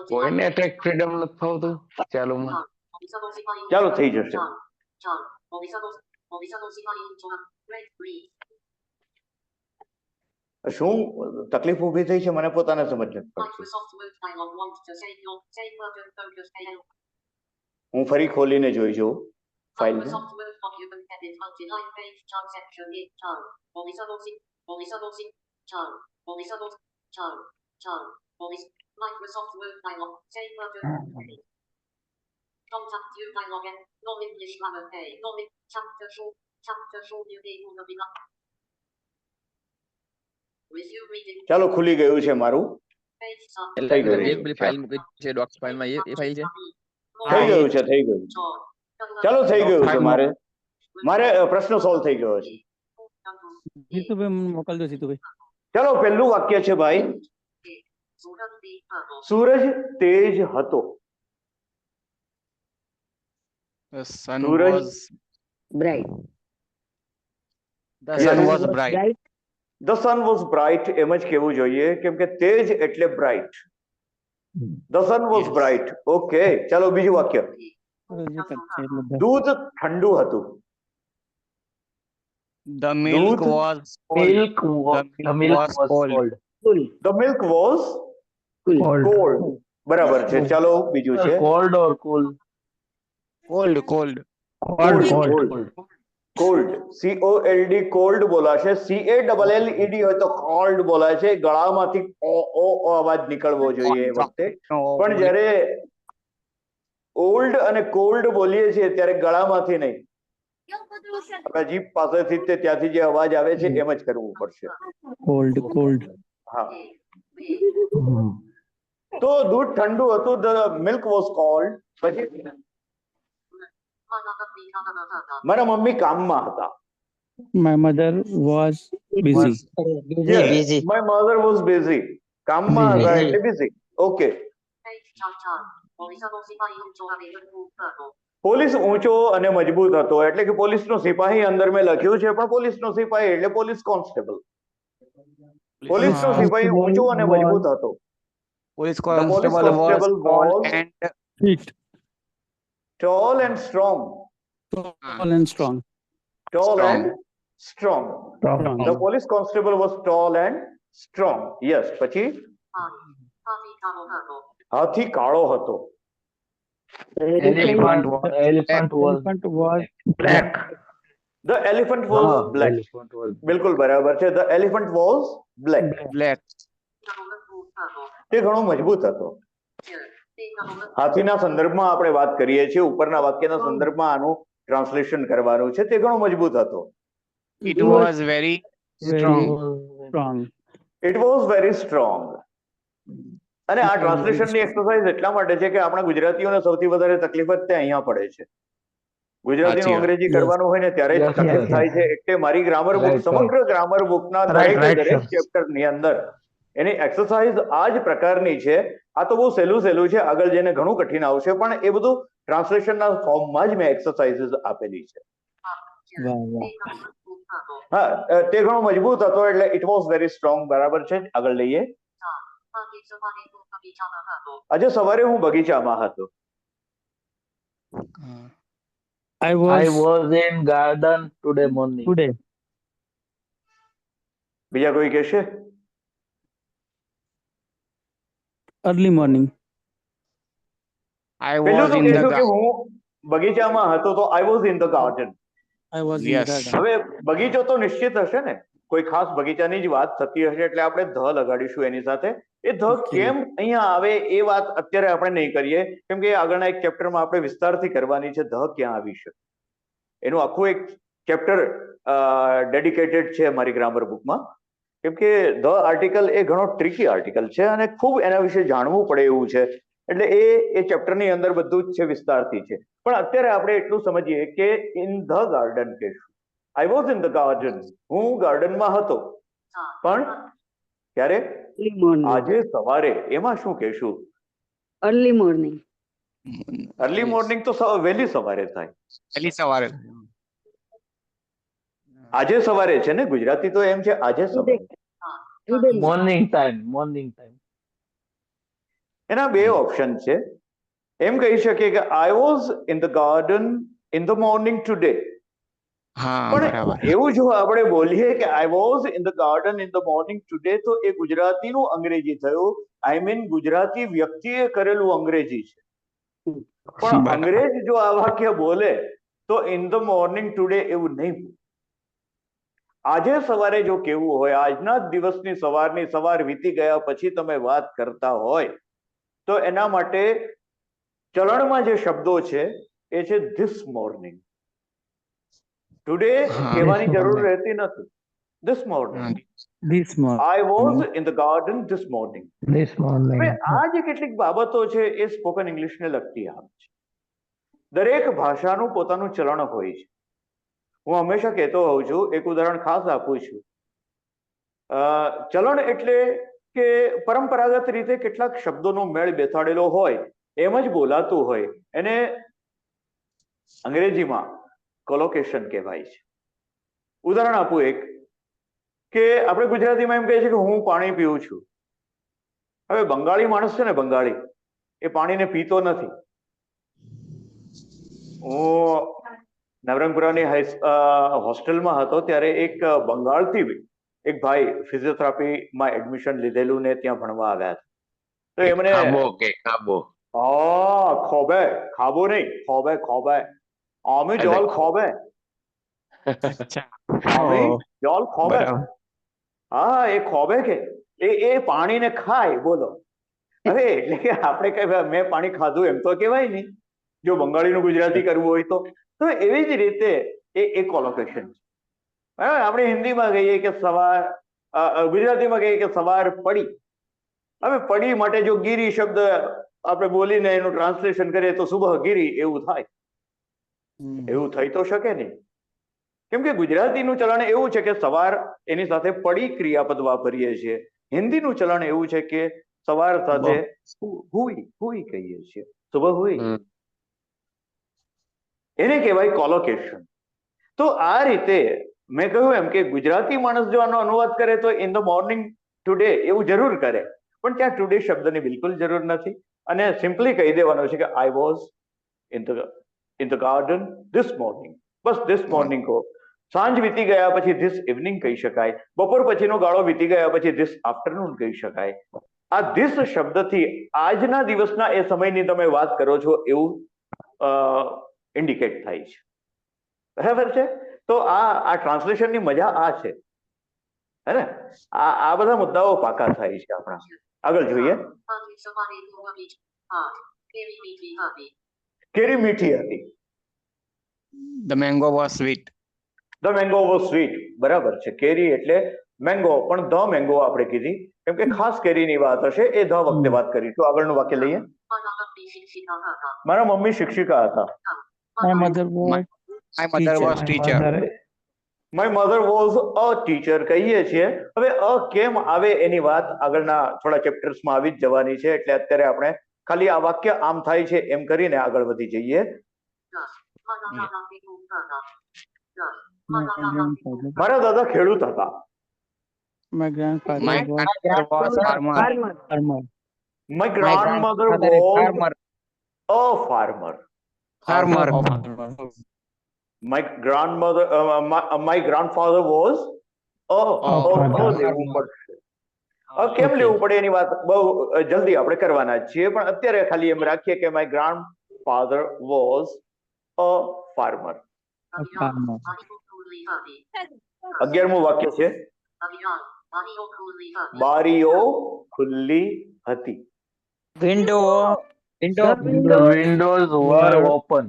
કોઈને ટેક ફ્રીડમ નથી ફાવતું ચાલુમાં? ચાલો, થઈ જશે. શું તકલીફ ઊભી થઈ છે મને પોતાને સમજ નથી પડતી. હું ફરી ખોલીને જોઈ જોઉં ફાઇલને. Microsoft Word dialog. Save button. Contact you dialog and non-English level A. Chapter show. Chapter show you name on the below. Resume reading. ચાલો ખુલી ગયું છે મારું. Page start. એટલે થઈ ગયું જે છે. પેલી ફાઇલ મૂકી છે ડોક્સ ફાઇલમાં એ ફાઇલ છે. થઈ ગયું છે, થઈ ગયું છે. ચાલો થઈ ગયું છે. મારે મારે પ્રશ્ન સોલ્વ થઈ ગયો છે. જીતુભાઈ મને મોકલજો જીતુભાઈ. ચાલો પહેલું વાક્ય છે ભાઈ, સૂરજ તેજ હતો. The sun Suraj. was Bright. the sun was bright. Bright. The sun was bright એમ જ કહેવું જોઈએ, કેમ કે તેજ એટલે bright. The sun was Yes. Bright. Okay, ચાલો બીજું વાક્ય, દૂધ ઠંડુ હતું. The milk दूध. was Milk the milk was cold. Cool. The milk was Cool. Cold. બરાબર છે. ચાલો બીજું છે, cold or cool? Cold, cold. Cold. COLD cold બોલાશે. CALLED હોય તો કોલ્ડ બોલાય છે. ગળામાંથી ઓ અવાજ નીકળવો જોઈએ એ વખતે. No, પણ જ્યારે ઓલ્ડ અને કોલ્ડ બોલીએ છીએ ત્યારે ગળામાંથી નહીં, આપણા જીભ પાસેથી તે ત્યાંથી જે અવાજ આવે છે એમ જ કરવું પડશે. કોલ્ડ. હા, તો દૂધ ઠંડુ હતું. The milk was cold. પછી મારા મમ્મી કામમાં હતા. My mother was busy. My mother was busy. કામમાં હતા એટલે બિઝી. ઓકે. પોલીસ ઊંચો અને મજબૂત હતો, એટલે કે પોલીસનો સિપાહી અંદર મેં લખ્યું છે, પણ પોલીસનો સિપાહી એટલે પોલીસ કોન્સ્ટેબલ. પોલીસનો હા. સિપાહી ઊંચો અને મજબૂત હતો. Police The police constable was constable tall was- and fit. Tall and strong. Tall and strong. Tall Strong. and strong. The police constable was tall and strong. Yes. પછી હાથી કાળો હતો. Elephant was Elephant was black. The elephant was black. Elephant was બિલકુલ બરાબર છે. The elephant was black. black. તે ઘણો મજબૂત હતો. હાથીના સંદર્ભમાં આપણે વાત કરીએ છીએ. ઉપરના વાક્યના સંદર્ભમાં આનું ટ્રાન્સલેશન કરવાનું છે. તે ઘણો મજબૂત હતો. It was very strong. strong. It was very strong. અને આ ટ્રાન્સલેશનની એક્સરસાઇઝ એટલા માટે છે કે આપણા ગુજરાતીઓને સૌથી વધારે તકલીફ જ તે અહીંયા પડે છે. ગુજરાતીનું સાચી વાત. અંગ્રેજી કરવાનું હોય ને ત્યારે જ Yes, તકલીફ yes, થાય છે. એટલે મારી ગ્રામર બુક, Right, સમગ્ર ગ્રામર બુકના Right, right, દરેક sir. ચેપ્ટરની અંદર એની એક્સરસાઇઝ આ જ પ્રકારની છે. આ તો બહુ સહેલું છે, આગળ જઈને ઘણું કઠિન આવશે, પણ એ બધું ટ્રાન્સલેશનના ફોર્મમાં જ મેં એક્સરસાઇઝીસ આપેલી છે. વાહ વાહ. હા, તે ઘણો મજબૂત હતો એટલે ઇટ વોઝ વેરી સ્ટ્રોંગ. બરાબર છે. આગળ લઈએ. આજે સવારે હું બગીચામાં હતો. I I was was in garden today morning. today. બીજા કોઈ કહેશે? Early morning. I પેલું was તો in the કહેશું કે garden. હું બગીચામાં હતો તો I was in the garden. I was in Yes. the garden. હવે બગીચો તો નિશ્ચિત હશે ને, કોઈ ખાસ બગીચાની જ વાત થતી હશે એટલે આપણે ધ લગાડીશું એની સાથે. એ ધ Okay. કેમ અહીંયા આવે એ વાત અત્યારે આપણે નહીં કરીએ, કેમ કે આગળના એક ચેપ્ટરમાં આપણે વિસ્તારથી કરવાની છે. ધ ક્યાં આવી શકે એનું આખું એક ચેપ્ટર ડેડિકેટેડ છે મારી ગ્રામર બુકમાં. કેમ કે ધ આર્ટિકલ એ ઘણો ટ્રિકી આર્ટિકલ છે અને ખૂબ એના વિશે જાણવું પડે એવું છે. એટલે એ ચેપ્ટરની અંદર બધું જ છે, વિસ્તારથી છે. પણ અત્યારે આપણે એટલું સમજીએ કે ઇન ધ ગાર્ડન કહેશું. I was in the garden. હું ગાર્ડનમાં હતો. પણ ક્યારે? Early morning. આજે સવારે. એમાં શું કહેશું? Early morning. અર્લી મોર્નિંગ તો વહેલી સવારે થાય. વહેલી સવારે. આજે સવારે છે ને, ગુજરાતી તો એમ છે આજે સવારે. Today. Morning time. Morning time. એના બે ઓપ્શન છે. એમ કહી શકીએ કે I was in the garden in the morning today. હા, પણ બરાબર. એવું જો આપણે બોલીએ કે I was in the garden in the morning today, તો એ ગુજરાતીનું અંગ્રેજી થયું. આઈ મીન ગુજરાતી વ્યક્તિએ કરેલું અંગ્રેજી છે. પણ બરાબર. અંગ્રેજ જો આ વાક્ય બોલે તો ઇન ધ મોર્નિંગ ટુડે એવું નહીં બોલે. આજે સવારે જો કેવું હોય, આજના જ દિવસની સવારની સવાર વીતી ગયા પછી તમે વાત કરતા હોય તો એના માટે ચલણમાં જે શબ્દો છે એ છે ધીસ મોર્નિંગ. ટુડે હા. કહેવાની This જરૂર morning. રહેતી નથી. This morning. This morning. I was in the garden this morning. This morning. હવે આ જે કેટલીક બાબતો છે એ સ્પોકન ઇંગ્લિશને લગતી આવે છે. દરેક ભાષાનું પોતાનું ચલણ હોય છે. હું હંમેશા કહેતો હોઉં છું, એક ઉદાહરણ ખાસ આપું છું. ચલણ એટલે કે પરંપરાગત રીતે કેટલાક શબ્દોનો મેળ બેસાડેલો હોય, એમ જ બોલાતું હોય, એને અંગ્રેજીમાં કોલોકેશન કહેવાય છે. ઉદાહરણ આપું એક, કે આપણે ગુજરાતીમાં એમ કહીએ છીએ કે હું પાણી પીઉં છું. હવે બંગાળી માણસ છે ને, બંગાળી, એ પાણીને પીતો નથી. હું નવરંગપુરાની હોસ્ટેલમાં હતો ત્યારે એક બંગાળથી એક ભાઈ ફિઝિયોથેરાપીમાં એડમિશન લીધેલું ને ત્યાં ભણવા આવ્યા હતા. તો એમને ખાબો ખોબે, ખાબો નહીં, ખોબે ખોબે, આમે જલ ખોબે, અચ્છા. આમે Oh, જલ ખોબે. બરાબર. હા, એ ખોબે કે એ પાણીને ખાય. બોલો, હવે એટલે કે આપણે કઈ મેં પાણી ખાધું એમ તો કહેવાય નહીં, જો બંગાળીનું ગુજરાતી કરવું હોય તો એવી જ રીતે એ કોલોકેશન છે. બરાબર. આપણે હિન્દીમાં કહીએ કે સવાર, ગુજરાતીમાં કહીએ કે સવાર પડી. હવે પડી માટે જો ગીરી શબ્દ આપણે બોલીને એનું ટ્રાન્સલેશન કરીએ તો સુબહ ગીરી એવું થાય. એવું થઈ તો શકે નહીં, કેમ કે ગુજરાતીનું ચલણ એવું છે કે સવાર એની સાથે પડી ક્રિયાપદ વાપરીએ છીએ. હિન્દીનું ચલણ એવું છે કે સવાર સાથે હુઈ કહીએ છીએ, સુબહ હુઈ. એને કહેવાય કોલોકેશન. તો આ રીતે મેં કહ્યું એમ કે ગુજરાતી માણસ જો આનો અનુવાદ કરે તો ઇન ધ મોર્નિંગ ટુડે એવું જરૂર કરે, પણ ત્યાં ટુડે શબ્દની બિલકુલ જરૂર નથી, અને સિમ્પલી કહી દેવાનું છે કે I was in the garden this morning. Bus this morning કહો. સાંજ વીતી ગયા પછી ધીસ ઇવનિંગ કહી શકાય. બપોર પછીનો ગાળો વીતી ગયા પછી ધીસ આફ્ટરનૂન કહી શકાય. આ ધીસ શબ્દથી આજના દિવસના એ સમયની તમે વાત કરો છો એવું ઇન્ડિકેટ થાય છે. બરાબર છે. તો આ ટ્રાન્સલેશનની મજા આ છે, હે ને. આ બધા મુદ્દાઓ પાકા થાય છે આપણા. આગળ જોઈએ. કેરી મીઠી હતી. The mango was sweet. The mango was sweet. બરાબર છે. કેરી એટલે મેંગો, પણ ધ મેંગો આપણે કીધી કેમ કે ખાસ કેરીની વાત હશે, એ ધ વખતે વાત કરીશું. આગળનું વાક્ય લઈએ. મારા મમ્મી શિક્ષિકા હતા. My mother was My mother was teacher. My mother was a teacher કહીએ છીએ. હવે અ કેમ આવે એની વાત આગળના થોડા ચેપ્ટર્સમાં આવી જ જવાની છે, એટલે અત્યારે આપણે ખાલી આ વાક્ય આમ થાય છે એમ કરીને આગળ વધી જઈએ. મારા દાદા ખેડૂત હતા. my grandfather My was grandfather was farmer. farmer. My grandmother was a farmer. Farmer. My grandfather was લેવું પડશે. કેમ લેવું પડે એની વાત બહુ જલ્દી આપણે કરવાના જ છીએ, પણ અત્યારે ખાલી એમ રાખીએ કે my grandfather was a farmer. 11મું વાક્ય છે. બારીઓ ખુલ્લી હતી. The windows were open.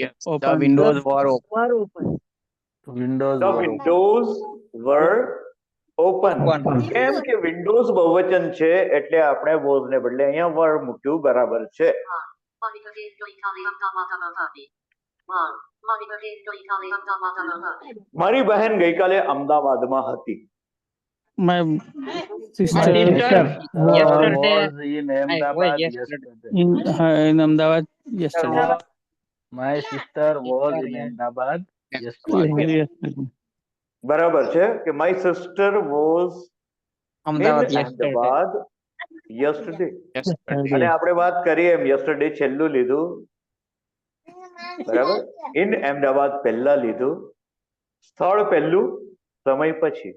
Yes. The windows were open. Windows The were open. windows were open. કેમ કે વિન્ડોઝ બહુવચન છે એટલે આપણે વોઝ ને બદલે અહીંયા વર મૂક્યું. બરાબર છે. મારી બહેન ગઈકાલે અમદાવાદમાં હતી. My sister Was in Ahmedabad yesterday. in Ahmedabad yesterday. My sister was in Ahmedabad yesterday. Yesterday. બરાબર છે કે my sister was Ahmedabad Ahmedabad yesterday. yesterday. અને આપણે વાત કરીએ એમ યસ્ટરડે છેલ્લું લીધું. બરાબર. ઇન અમદાવાદ પહેલા લીધું. સ્થળ પહેલું, સમય પછી.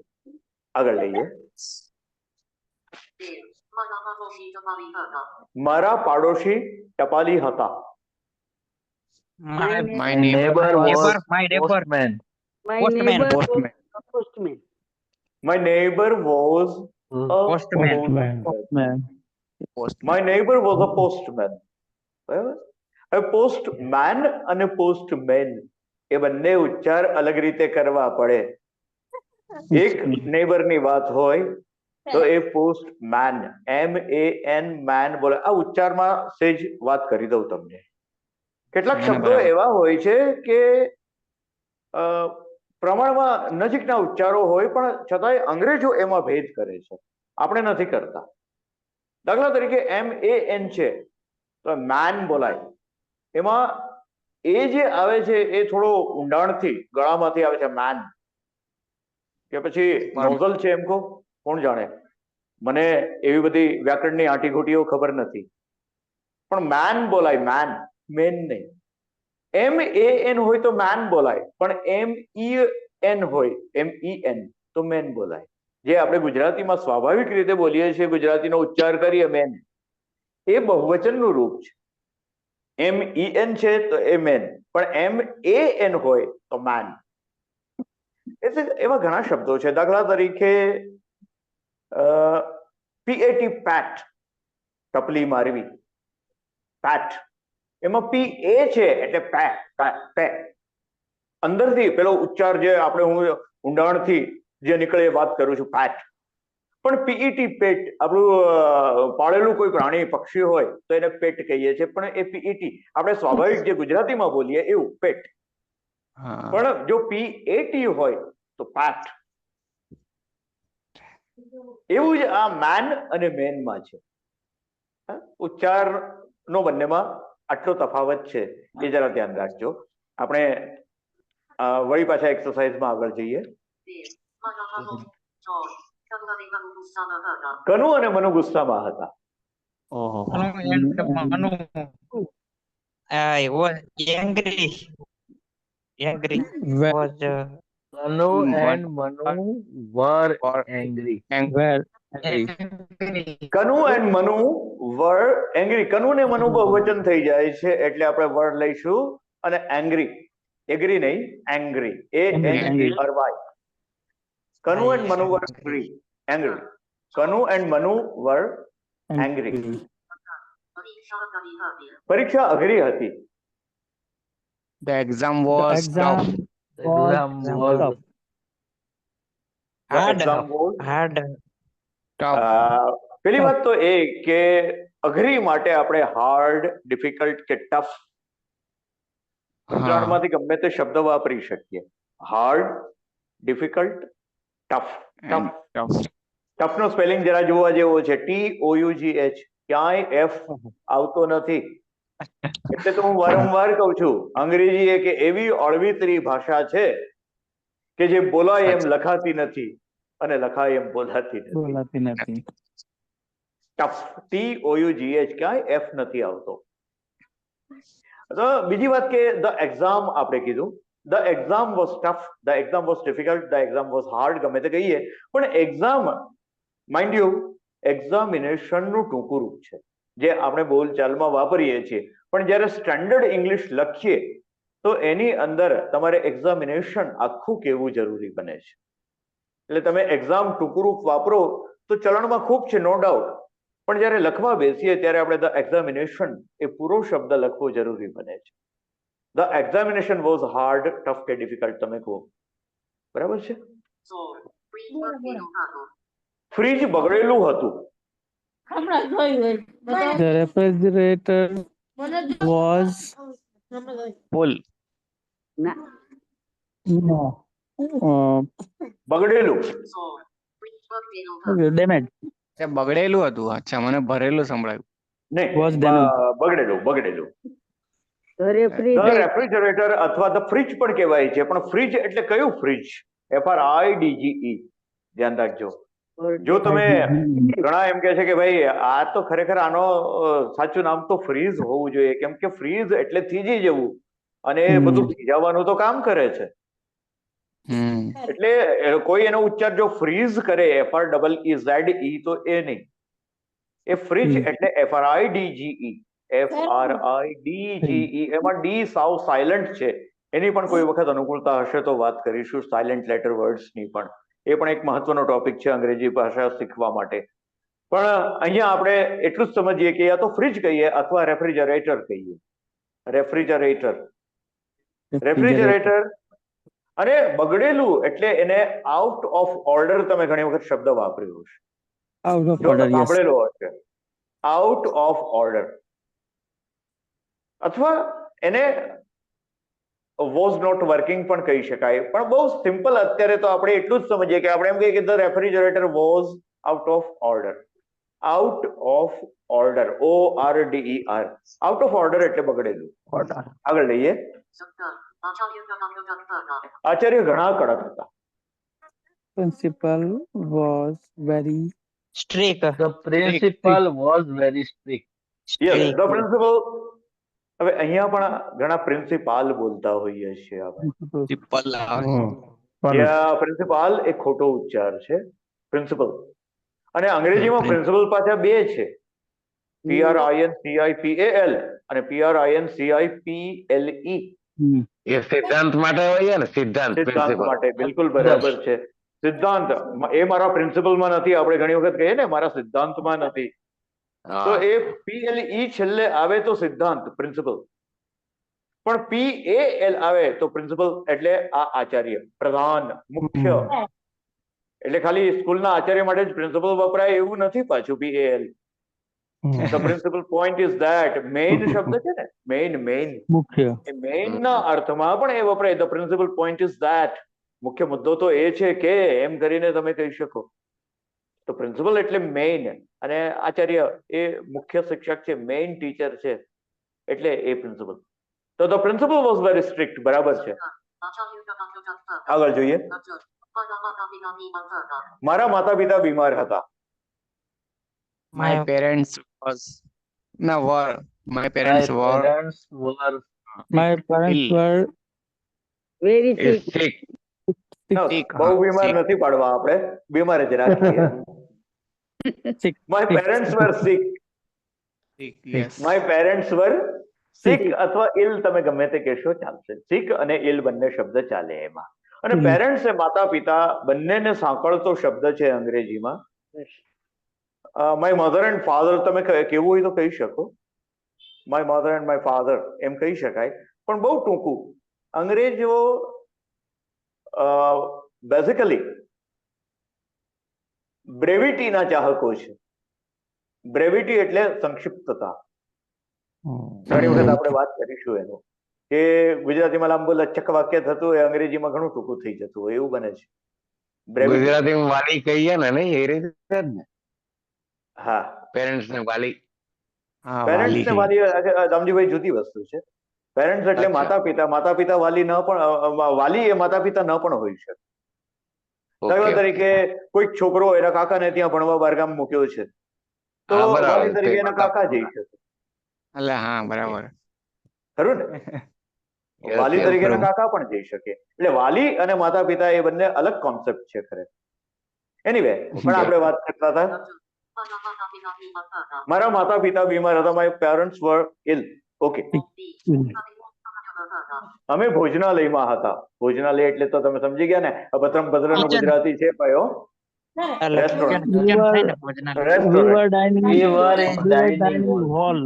આગળ લઈએ. મારા પાડોશી ટપાલી હતા. My neighbor was Postman. My postman. neighbor was Postman. a postman. My neighbor was a Postman. postman. Postman. My neighbour was a postman. બરાબર. હવે પોસ્ટમેન અને પોસ્ટમેન એ બંને ઉચ્ચાર અલગ રીતે કરવા પડે. એક નેબરની વાત હોય તો એ પોસ્ટમેન, MAN મેન બોલે. આ ઉચ્ચારમાં સેજ વાત કરી દઉં તમને. કેટલાક શબ્દો એવા હોય છે કે પ્રમાણમાં નજીકના ઉચ્ચારો હોય પણ છતાંય અંગ્રેજો એમાં ભેદ કરે છે, આપણે નથી કરતા. દાખલા તરીકે MAN છે તો મેન બોલાય. એમાં એ જે આવે છે એ થોડો ઊંડાણથી ગળામાંથી આવે છે મેન, કે પછી નોઝલ છે એમ કહો, કોણ જાણે. મને એવી બધી વ્યાકરણની આંટીઘૂંટીઓ ખબર નથી, પણ મેન બોલાય, મેન નહીં. MAN હોય તો મેન બોલાય, પણ MEN હોય, MEN તો મેન બોલાય. જે આપણે ગુજરાતીમાં સ્વાભાવિક રીતે બોલીએ છીએ, ગુજરાતીનો ઉચ્ચાર કરીએ મેન, એ બહુવચનનું રૂપ છે. MEN છે તો એ મેન, પણ MAN હોય તો મેન. એટલે એવા ઘણા શબ્દો છે. દાખલા તરીકે PAT પેટ, ટપલી મારવી, પેટ. એમાં PA છે એટલે પે. અંદરથી પેલો ઉચ્ચાર જે આપણે હું ઊંડાણથી જે નીકળે એ વાત કરું છું, પેટ. પણ PET પેટ, આપણું પાળેલું કોઈ પ્રાણી પક્ષી હોય તો એને પેટ કહીએ છીએ, પણ એ PET આપણે સ્વાભાવિક જે ગુજરાતીમાં બોલીએ એવું પેટ. પણ જો PAT હોય તો પેટ. એવું જ આ મેન અને મેનમાં છે. ઉચ્ચારનો બંનેમાં આટલો તફાવત છે, એ જરા ધ્યાન રાખજો. આપણે વળી પાછા એક્સરસાઇઝમાં આગળ જઈએ. કનુ અને મનુ ગુસ્સામાં હતા. Kanu and Manu were angry. Kanu and Manu were angry. Kanu ને મનુ બહુવચન થઈ જાય છે એટલે આપણે વર લઈશું, અને એંગ્રી, એગ્રી નહીં, angry, ANGRY. Kanu and Manu were angry. Kanu and Manu were angry. પરીક્ષા અઘરી હતી. The exam was tough. Exam was પેલી વાત તો એ કે અઘરી માટે આપણે હાર્ડ, ડિફિકલ્ટ કે ટફ ત્રણમાંથી ગમે તે શબ્દ વાપરી શકીએ. Hard, difficult, tough. ટફ નો સ્પેલિંગ જરા જોવા જેવો છે, TOUGH. ક્યાંય F આવતો નથી. એટલે તો હું વારંવાર કહું છું, અંગ્રેજી એક એવી અળવીતરી ભાષા છે કે જે બોલાય એમ લખાતી નથી અને લખાય એમ બોલાતી નથી. ટફ, TOUGH, ક્યાંય F નથી આવતો. બીજી વાત કે ધ એક્ઝામ આપણે કીધું, the exam was tough, the exam was difficult, the exam was hard, ગમે તે કહીએ, પણ એક્ઝામ, માઇન્ડ યુ, એક્ઝામિનેશનનું ટૂંકું રૂપ છે જે આપણે બોલચાલમાં વાપરીએ છીએ. પણ જ્યારે સ્ટેન્ડર્ડ ઇંગ્લિશ લખીએ તો એની અંદર તમારે એક્ઝામિનેશન આખું કહેવું જરૂરી બને છે. એટલે તમે એક્ઝામ ટૂંકું રૂપ વાપરો તો ચલણમાં ખૂબ છે, નો ડાઉટ, પણ જ્યારે લખવા બેસીએ ત્યારે આપણે ધ એક્ઝામિનેશન એ પૂરો શબ્દ લખવો જરૂરી બને છે. The examination was hard, tough કે ડિફિકલ્ટ તમે કહો. બરાબર છે. ફ્રીજ બગડેલું હતું. The refrigerator was Full. બગડેલું. damaged. બગડેલું હતું. અચ્છા, મને ભરેલું સંભળાયું. નહીં, Was damaged. બગડેલું. The refrigerator. Refrigerator અથવા ધ ફ્રીજ પણ કહેવાય છે, પણ ફ્રીજ એટલે કયું ફ્રીજ? FRIDGE. ધ્યાન રાખજો. જો તમે ઘણા એમ કહે છે કે ભાઈ આ તો ખરેખર આનો સાચું નામ તો ફ્રીઝ હોવું જોઈએ, કેમ કે ફ્રીઝ એટલે થીજી જવું, અને એ બધું થીજાવાનું તો કામ કરે છે. એટલે કોઈ એનો ઉચ્ચાર જો ફ્રીઝ કરે, FREEZE, તો એ નહીં. એ ફ્રીજ એટલે FRIDGE. એમાં ડી સાવ સાયલન્ટ છે. એની પણ કોઈ વખત અનુકૂળતા હશે તો વાત કરીશું, સાયલન્ટ લેટર વર્ડ્સની પણ. એ પણ એક મહત્વનો ટોપિક છે અંગ્રેજી ભાષા શીખવા માટે. પણ અહીંયા આપણે એટલું જ સમજીએ કે યા તો ફ્રીજ કહીએ અથવા રેફ્રિજરેટર કહીએ. રેફ્રિજરેટર અને બગડેલું એટલે એને આઉટ ઓફ ઓર્ડર તમે ઘણી વખત શબ્દ વાપર્યો છે. આઉટ ઓફ જો ઓર્ડર, યસ. સાંભળેલો હશે આઉટ ઓફ ઓર્ડર, અથવા એને વોઝ નોટ વર્કિંગ પણ કહી શકાય. પણ બહુ સિમ્પલ અત્યારે તો આપણે એટલું જ સમજીએ કે આપણે એમ કહીએ કે the refrigerator was out of order. Out of order, ORDER, out of order એટલે બગડેલું. આગળ લઈએ. આચાર્ય ઘણા કડક હતા. Principal was very strict The principal was very strict. Yes, the principal. હવે અહીંયા પણ ઘણા પ્રિન્સિપાલ બોલતા હોઈએ છીએ આપણે. પ્રિન્સિપાલ એ ખોટો ઉચ્ચાર છે, પ્રિન્સિપલ. અને અંગ્રેજીમાં પ્રિન્સિપલ પાછા બે છે, PRINCIPAL અને PRINCIPLE. એ સિદ્ધાંત માટે હોય ને, સિદ્ધાંત સિદ્ધાંત principal. માટે બિલકુલ બરાબર છે. સિદ્ધાંત, એ મારા પ્રિન્સિપલમાં નથી, આપણે ઘણી વખત કહીએ ને મારા સિદ્ધાંતમાં નથી. તો હા. એ PLE છેલ્લે આવે તો સિદ્ધાંત, પ્રિન્સિપલ. પણ PAL આવે તો પ્રિન્સિપલ એટલે આ આચાર્ય, પ્રધાન, મુખ્ય. એટલે ખાલી સ્કૂલના આચાર્ય માટે જ પ્રિન્સિપલ વપરાય એવું નથી પાછું. PAL, the principal point is that, main શબ્દ છે ને, મેઇન, મુખ્ય. એ મેઇન ના અર્થમાં પણ એ વપરાય. the principal point is that, મુખ્ય મુદ્દો તો એ છે કે, એમ કરીને તમે કહી શકો. તો પ્રિન્સિપલ એટલે મેઇન, અને આચાર્ય એ મુખ્ય શિક્ષક છે, મેઇન ટીચર છે, એટલે એ પ્રિન્સિપલ. તો the principal was very strict, બરાબર છે. આગળ જોઈએ. મારા માતા પિતા બીમાર હતા. My parents was no were my parents My were parents were My parents ill. were very Is sick. sick. ના, sick, બહુ હા, બીમાર sick. નથી પાડવા આપણે, બીમાર જ રાખીએ. sick. My parents were sick. Sick, yes. My parents were sick અથવા ઇલ, તમે ગમે તે કહેશો ચાલશે. સિક અને ઇલ બંને શબ્દ ચાલે એમાં. અને પેરેન્ટ્સ એ માતા પિતા બંનેને સાંકળતો શબ્દ છે અંગ્રેજીમાં. માય મધર એન્ડ ફાધર તમે કેવું હોય તો કહી શકો. My mother and my father એમ કહી શકાય, પણ બહુ ટૂંકું. અંગ્રેજો બેઝિકલી બ્રેવિટીના ચાહકો છે. બ્રેવિટી એટલે સંક્ષિપ્તતા. ઘણી વખત આપણે વાત કરીશું એનું, કે ગુજરાતીમાં લાંબુ લચક વાક્ય થતું હોય, અંગ્રેજીમાં ઘણું ટૂંકું થઈ જતું હોય, એવું બને છે. બ્રેવિટી. ગુજરાતીમાં વાલી કહીએ ને, નહીં એ રીતે જ ને, હા, પેરેન્ટ્સ ને વાલી. હા, પેરેન્ટ્સ ને વાલી. વાલી દામજીભાઈ જુદી વસ્તુ છે. પેરેન્ટ્સ એટલે અચ્છા. માતા પિતા, માતા પિતા વાલી ન પણ, વાલી એ માતા પિતા ન પણ હોઈ શકે. દાખલા Okay. તરીકે કોઈક છોકરો એના કાકાને ત્યાં ભણવા બહારગામ મૂક્યો છે, તો હા, બરાબર. વાલી તરીકે તે એના માતા- કાકા જઈ શકે, એટલે હા, બરાબર. ખરું ને? Yes, વાલી yes, તરીકે એના બરાબર. કાકા પણ જઈ શકે. એટલે વાલી અને માતા પિતા એ બંને અલગ કોન્સેપ્ટ છે ખરે. એનીવે, પણ આપણે વાત કરતા હતા, મારા માતા પિતા બીમાર હતા. My parents were ill. Okay. અમે ભોજનાલયમાં હતા. ભોજનાલય એટલે તો તમે સમજી ગયા ને, અભદ્રમ ભદ્રનું ગુજરાતી છે કયો? Restaurant. We were restaurant. dining. We were in we were dining hall. hall.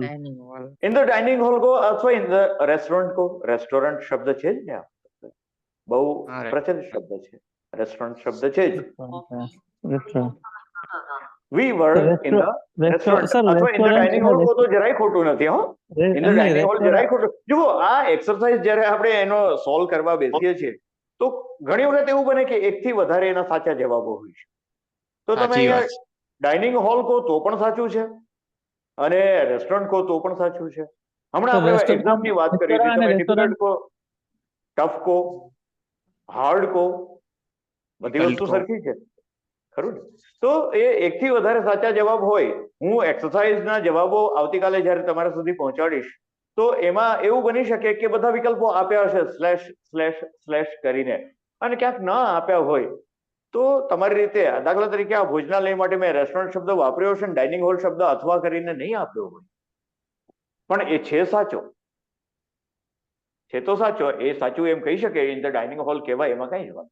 In the dining hall કો અથવા ઇન ધ રેસ્ટોરન્ટ કો. રેસ્ટોરન્ટ શબ્દ છે જ ને આ. બહુ હા, પ્રચલિત શબ્દ છે. રેસ્ટોરન્ટ શબ્દ છે જ. Restaurant. We were in the restaurant Sir, અથવા ઇન ધ ડાઇનિંગ હોલ કો તો restaurant. જરાય ખોટું નથી, હો. ઇન ધ ડાઇનિંગ હોલ જરાય ખોટું. જુઓ, આ એક્સરસાઇઝ જ્યારે આપણે એનો સોલ્વ કરવા બેસીએ છીએ, તો ઘણી વખત એવું બને કે એકથી વધારે એના સાચા જવાબો હોય છે. તો તમે સાચી વાત અહીંયા ડાઇનિંગ હોલ કો તો પણ સાચું છે, અને રેસ્ટોરન્ટ કો તો પણ સાચું છે. હમણાં આપણે restaurant- એક્ઝામ ની વાત કરી હતી. restaurant તમે અને ડિફિકલ્ટ કો, ટફ કો, હાર્ડ કો, બધી Difficult વસ્તુ કો. સરખી છે, ખરું ને? તો એ એકથી વધારે સાચા જવાબ હોય. હું એક્સરસાઇઝના જવાબો આવતીકાલે જ્યારે તમારા સુધી પહોંચાડીશ, તો એમાં એવું બની શકે કે બધા વિકલ્પો આપ્યા હશે સ્લેશ સ્લેશ સ્લેશ કરીને, અને ક્યાંક ન આપ્યા હોય તો તમારી રીતે, દાખલા તરીકે આ ભોજનાલય માટે મેં રેસ્ટોરન્ટ શબ્દ વાપર્યો છે, ડાઇનિંગ હોલ શબ્દ અથવા કરીને નહીં આપ્યો હોય, પણ એ છે સાચો, છે તો સાચો. એ સાચું એમ કહી શકે, ઇન ધ ડાઇનિંગ હોલ કહેવાય, એમાં કઈ જ વાત.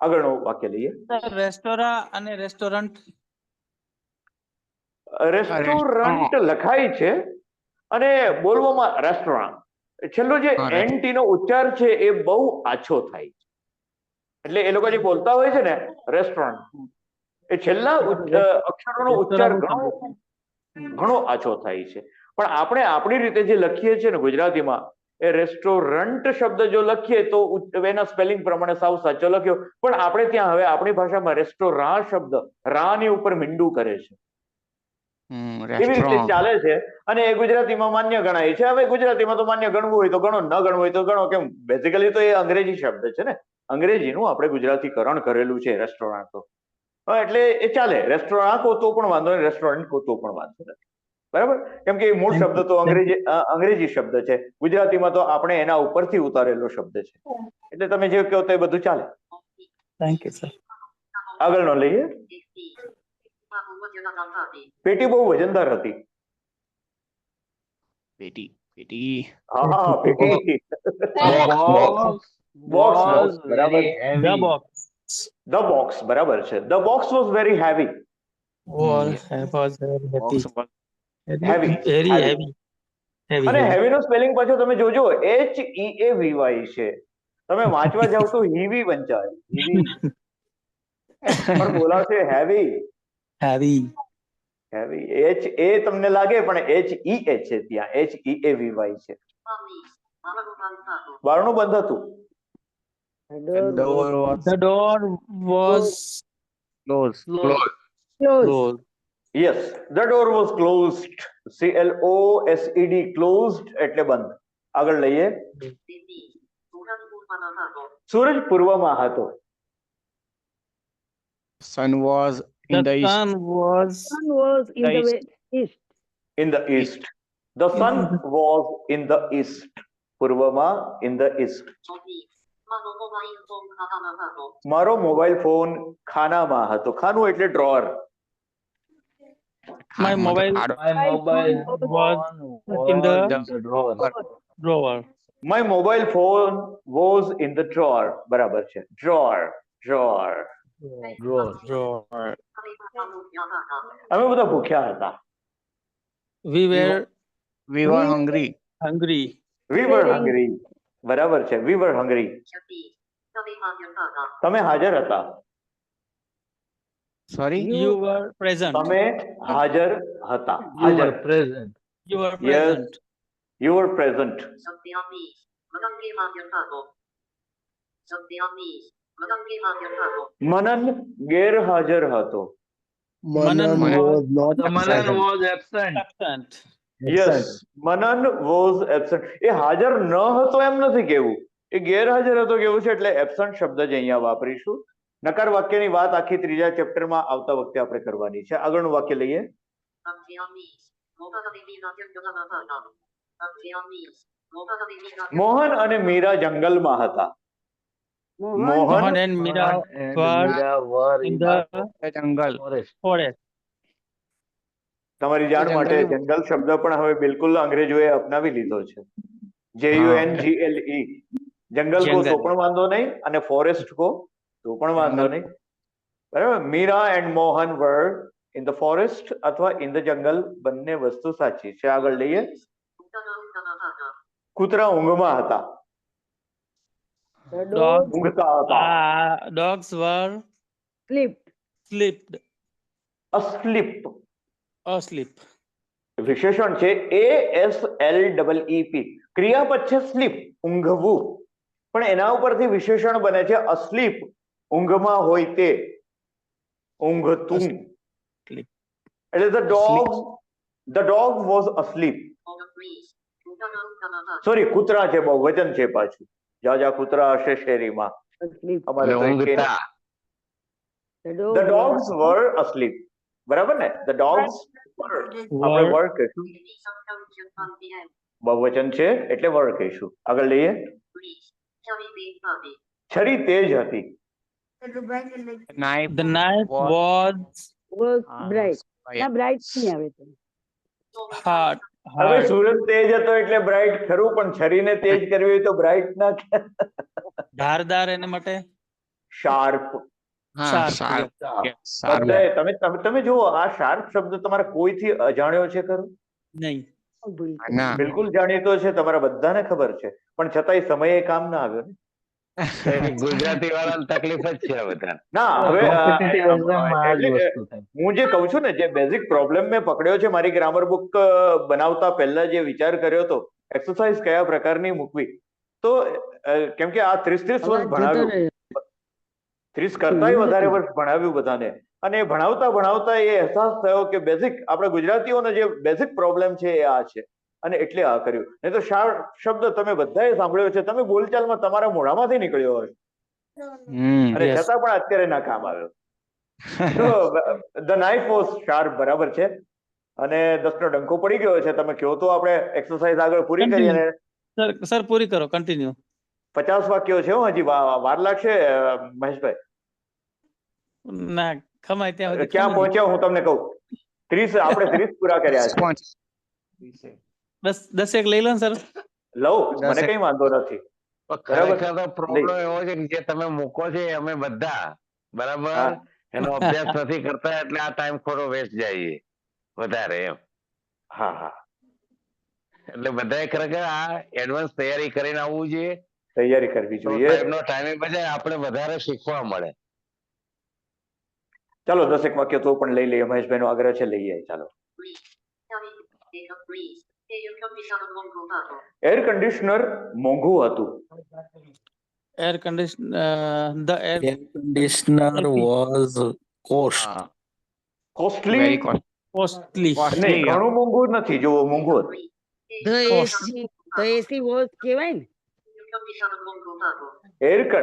આગળનું વાક્ય લઈએ. રેસ્ટોરન્ટ અને રેસ્ટોરન્ટ રેસ્ટોરન્ટ લખાય છે અને બોલવામાં રેસ્ટોરન્ટ, છેલ્લો જે હા, એનટી નો ઉચ્ચાર છે એ બહુ આછો થાય છે. એટલે એ લોકો જે બોલતા હોય છે ને રેસ્ટોરન્ટ, એ છેલ્લા અક્ષરોનો ઉચ્ચાર ઘણો આછો થાય છે. પણ આપણે આપણી રીતે જે લખીએ છીએ ને ગુજરાતીમાં, એ રેસ્ટોરન્ટ શબ્દ જો લખીએ તો એના સ્પેલિંગ પ્રમાણે સાવ સાચો લખ્યો, પણ આપણે ત્યાં હવે આપણી ભાષામાં રેસ્ટોરાં શબ્દ રાની ઉપર મીંડું કરે છે. એવી રીતે ચાલે છે અને એ ગુજરાતીમાં માન્ય ગણાય છે. હવે ગુજરાતીમાં તો માન્ય ગણવું હોય તો ગણો, ન ગણવું હોય તો ગણો. કેમ, બેઝિકલી તો એ અંગ્રેજી શબ્દ છે ને, અંગ્રેજીનું આપણે ગુજરાતીકરણ કરેલું છે રેસ્ટોરાં તો. એટલે એ ચાલે, રેસ્ટોરાં કહો તો પણ વાંધો નહીં, રેસ્ટોરન્ટ કહો તો પણ વાંધો નથી, બરાબર. કેમ કે એ મૂળ શબ્દ તો અંગ્રેજી શબ્દ છે, ગુજરાતીમાં તો આપણે એના ઉપરથી ઉતારેલો શબ્દ છે. એટલે તમે જે કહો તો એ બધું ચાલે. Thank you sir. આગળનો લઈએ. પેટી બહુ વજનદાર હતી. પેટી હા, પેટી. બોક્સ, બરાબર. The box ધ બોક્સ, બરાબર છે. The box was very heavy. was box Heavy. very heavy. અને હેવી નો સ્પેલિંગ પાછો તમે જોજો, HEAVY છે. તમે વાંચવા જાવ તો હીવી વંચાય, હીવી. પણ બોલાવશે હેવી. Heavy. હેવી, HA તમને લાગે પણ HEA છે, ત્યાં HEAVY છે. બારણું બંધ હતું. The door was close. closed. Yes, the door was closed. CLOSED, closed એટલે બંધ. આગળ લઈએ. સૂરજ પૂર્વમાં હતો. Sun was in The the east. sun was Sun was in The the east. In the east. The sun was in the east. પૂર્વમાં, in the east. મારો mobile phone ખાનામાં હતો. ખાનું એટલે drawer. my mobile My mobile was phone in the was in the drawer. drawer. My mobile phone was in the drawer. બરાબર છે. Drawer. Drawer. Drawer. અમે બધા ભૂખ્યા હતા. We were We were hungry. hungry. We were hungry. બરાબર છે. We were hungry. તમે હાજર હતા. Sorry. You were present. તમે હાજર હતા. You હાજર. were present. You were Yes. present. You were present. મનન ગેરહાજર હતો. Manan was not The Manan was absent. absent. Yes, Manan was absent. એ હાજર ન હતો એમ નથી કેવું, એ ગેરહાજર હતો કેવું છે. એટલે એબસન્ટ શબ્દ જ અહીંયા વાપરીશું. નકાર વાક્યની વાત આખી ત્રીજા ચેપ્ટરમાં આવતા વખતે આપણે કરવાની છે. આગળનું વાક્ય લઈએ. મોહન અને મીરા જંગલમાં હતા. Mohan Mohan and Mira And were Mira were in in the the Jungle. forest. forest. તમારી જાણ માટે જંગલ શબ્દ પણ હવે બિલકુલ અંગ્રેજોએ અપનાવી લીધો છે. JUNGLE. જંગલ કહો તો પણ વાંધો નહીં અને ફોરેસ્ટ કહો તો પણ વાંધો નહીં, બરાબર. Meera and Mohan were in the forest અથવા ઇન ધ જંગલ, બંને વસ્તુ સાચી છે. આગળ લઈએ. કૂતરા ઊંઘમાં હતા. The dog ઊંઘતા હતા. Dogs were slept. slept. Asleep. Asleep. વિશેષણ છે ASLEEP. ક્રિયાપદ છે સ્લીપ, ઊંઘવું, પણ એના ઉપરથી વિશેષણ બને છે અસ્લીપ, ઊંઘમાં હોય તે, ઊંઘતું. Asleep. એટલે the dog was asleep. Sorry, કૂતરા છે, બહુ વચન છે પાછું. જાજા કૂતરા હશે શેરીમાં. Asleep. અમારે તો એક છે. ઊંઘતા. The The dogs were asleep. બરાબર ને? The dogs were. આપણે were કહીશું. બહુવચન છે એટલે were કહીશું. આગળ લઈએ. છરી તેજ હતી. Knife The knife was bright. ના bright નહીં આવે તો. hard. હવે સૂરજ તેજ હતો એટલે બ્રાઇટ ખરું, પણ છરીને તેજ કરવી હોય તો બ્રાઇટ ના. ધારદાર એને માટે શાર્પ. હા Sharp, sharp. Yes, sharp. બધાએ તમે જુઓ આ શાર્પ શબ્દ તમારે કોઈથી અજાણ્યો છે ખરું? નહીં. ના બિલકુલ જાણીતો છે, તમારા બધાને ખબર છે, પણ છતાંય સમયે કામ ના આવ્યો ને. એ ગુજરાતી વાળાને તકલીફ જ છે બધા. ના હવે કોમ્પિટિટિવ એક્ઝામમાં આ જ એટલે વસ્તુ થાય. હું જે કહું છું ને, જે બેઝિક પ્રોબ્લેમ મેં પકડ્યો છે મારી ગ્રામર બુક બનાવતા પહેલા જે વિચાર કર્યો હતો, એક્સરસાઇઝ કયા પ્રકારની મૂકવી, તો કેમ કે આ 30 વર્ષ ભણાવ્યું, 30 કરતાંય વધારે વર્ષ ભણાવ્યું બધાને, અને ભણાવતા એ અહેસાસ થયો કે બેઝિક આપણે ગુજરાતીઓનો જે બેઝિક પ્રોબ્લેમ છે એ આ છે, અને એટલે આ કર્યું. નહીં તો શાર્પ શબ્દ તમે બધાએ સાંભળ્યો છે, તમે બોલચાલમાં તમારા મોઢામાંથી નીકળ્યો હોય, અને Yes. છતાં પણ અત્યારે ના કામ આવ્યો. તો ધ નાઇફ વોઝ શાર્પ બરાબર છે, અને 10 નો ડંકો પડી ગયો છે. તમે કહો તો આપણે એક્સરસાઇઝ આગળ પૂરી કરીએ. અને સર પૂરી કરો, કન્ટિન્યુ. 50 વાક્યો છે હો, હજી વાર લાગશે મહેશભાઈ. ના ખમાય ત્યાં સુધી ક્યાં ખમાય. પહોંચ્યા હું તમને કહું. 30 આપણે 30 પૂરા કર્યા છે. 10 લઈ લો ને સર. લઉં, મને કઈ વાંધો નથી. પણ ખરેખર તો પ્રોબ્લેમ એવો છે કે જે તમે મૂકો છો એ અમે બધા બરાબર એનો અભ્યાસ નથી કરતા, એટલે આ ટાઈમ ખોટો વેસ્ટ જાય વધારે એમ. હા હા, એટલે બધાએ ખરેખર આ એડવાન્સ તૈયારી કરીને આવવું જોઈએ. તૈયારી કરવી તો જોઈએ. સાહેબનો ટાઈમે બજાય, આપણે વધારે શીખવા મળે. ચાલો 10 વાક્ય તો પણ લઈ લઈએ. મહેશભાઈ નો આગ્રહ છે, લઈએ. ચાલો. એર કન્ડિશનર મોંઘું હતું. Air conditioner the air Air conditioner was cost. Costly Very cost. Costly. Costly. નહીં, ઘણું મોંઘું નથી. જો મોંઘું હતું. The AC was કહેવાય ને.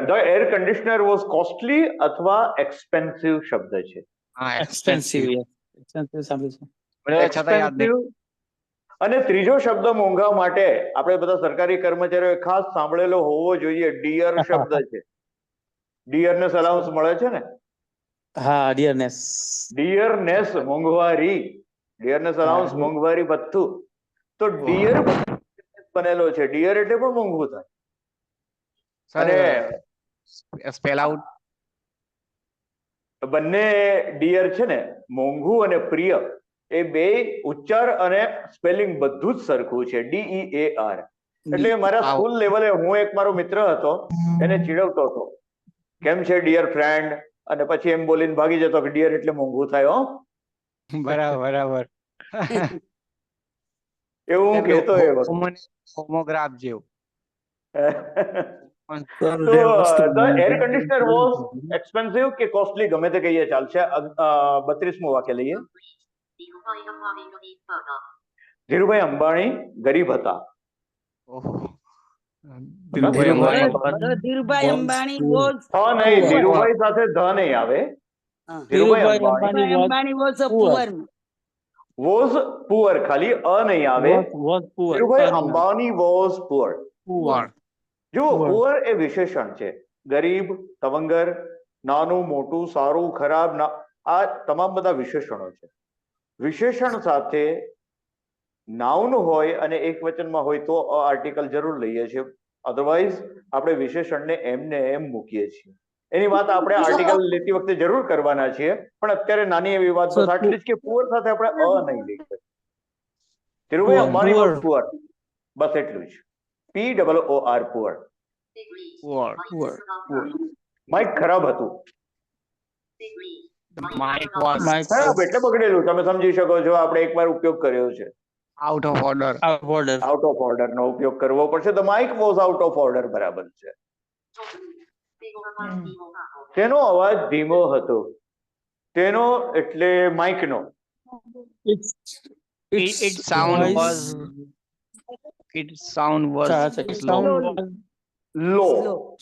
The air conditioner was costly અથવા એક્સપેન્સિવ શબ્દ છે. હા એક્સપેન્સિવ. expensive. એક્સપેન્સિવ સાંભળ્યું છે. બરાબર, છતાં યાદ નહીં. Expensive. અને ત્રીજો શબ્દ મોંઘા માટે આપણે બધા સરકારી કર્મચારીઓ ખાસ સાંભળેલો હોવો જોઈએ. ડિયર શબ્દ છે. ડિયરનેસ અલાઉન્સ મળે છે ને. હા, ડિયરનેસ. ડિયરનેસ મોંઘવારી, ડિયરનેસ અલાઉન્સ મોંઘવારી ભથ્થું. તો ડિયર બનેલો છે. ડિયર એટલે પણ મોંઘું થાય. અને Sir, spell out. બંને ડિયર છે ને, મોંઘું અને પ્રિય, એ બે ઉચ્ચાર અને સ્પેલિંગ બધું જ સરખું છે. DEAR. એટલે મારા Wow. સ્કૂલ લેવલે હું એક મારો મિત્ર હતો, એને ચીડવતો હતો, કેમ છે ડિયર ફ્રેન્ડ, અને પછી એમ બોલીને ભાગી જતો કે ડિયર એટલે મોંઘું થાય. હો, બરાબર. એવું હું કહેતો એ વખતે. હોમોગ્રાફ જેવું. તો the air conditioner was expensive કે કોસ્ટલી, ગમે તે કહીએ ચાલશે. 32મું વાક્ય લઈએ. ધીરુભાઈ અંબાણી ગરીબ હતા. ઓહો. ધીરુભાઈ અંબાણી was નહીં, ધીરુભાઈ સાથે ધ નહીં આવે. Dhirubhai Ambani was a poor. Was poor, ખાલી નહીં આવે. Was poor. Dhirubhai Ambani was poor. Poor. જો પુઅર એ વિશેષણ છે. ગરીબ, તવંગર, નાનું મોટું, સારું ખરાબ, આ તમામ બધા વિશેષણો છે. વિશેષણ સાથે નાઉન હોય અને એક વચનમાં હોય તો આર્ટિકલ જરૂર લઈએ છીએ. અધરવાઇઝ આપણે વિશેષણને એમને એમ મૂકીએ છીએ. એની વાત આપણે આર્ટિકલ લેતી વખતે જરૂર કરવાના છીએ, પણ અત્યારે નાની એવી વાત બસ આટલી જ કે પુઅર સાથે આપણે નહીં લઈએ. ધીરુભાઈ અંબાણી વોઝ પુઅર, બસ એટલું જ. POOR, poor. માઇક ખરાબ હતું. Mic was ખરાબ એટલે બગડેલું, તમે સમજી શકો છો. આપણે એકવાર ઉપયોગ કર્યો છે. out of order. Out of order નો ઉપયોગ કરવો પડશે. The mike was out of order, બરાબર છે. તેનો અવાજ ધીમો હતો. તેનો એટલે માઇક નો. Its sound was low.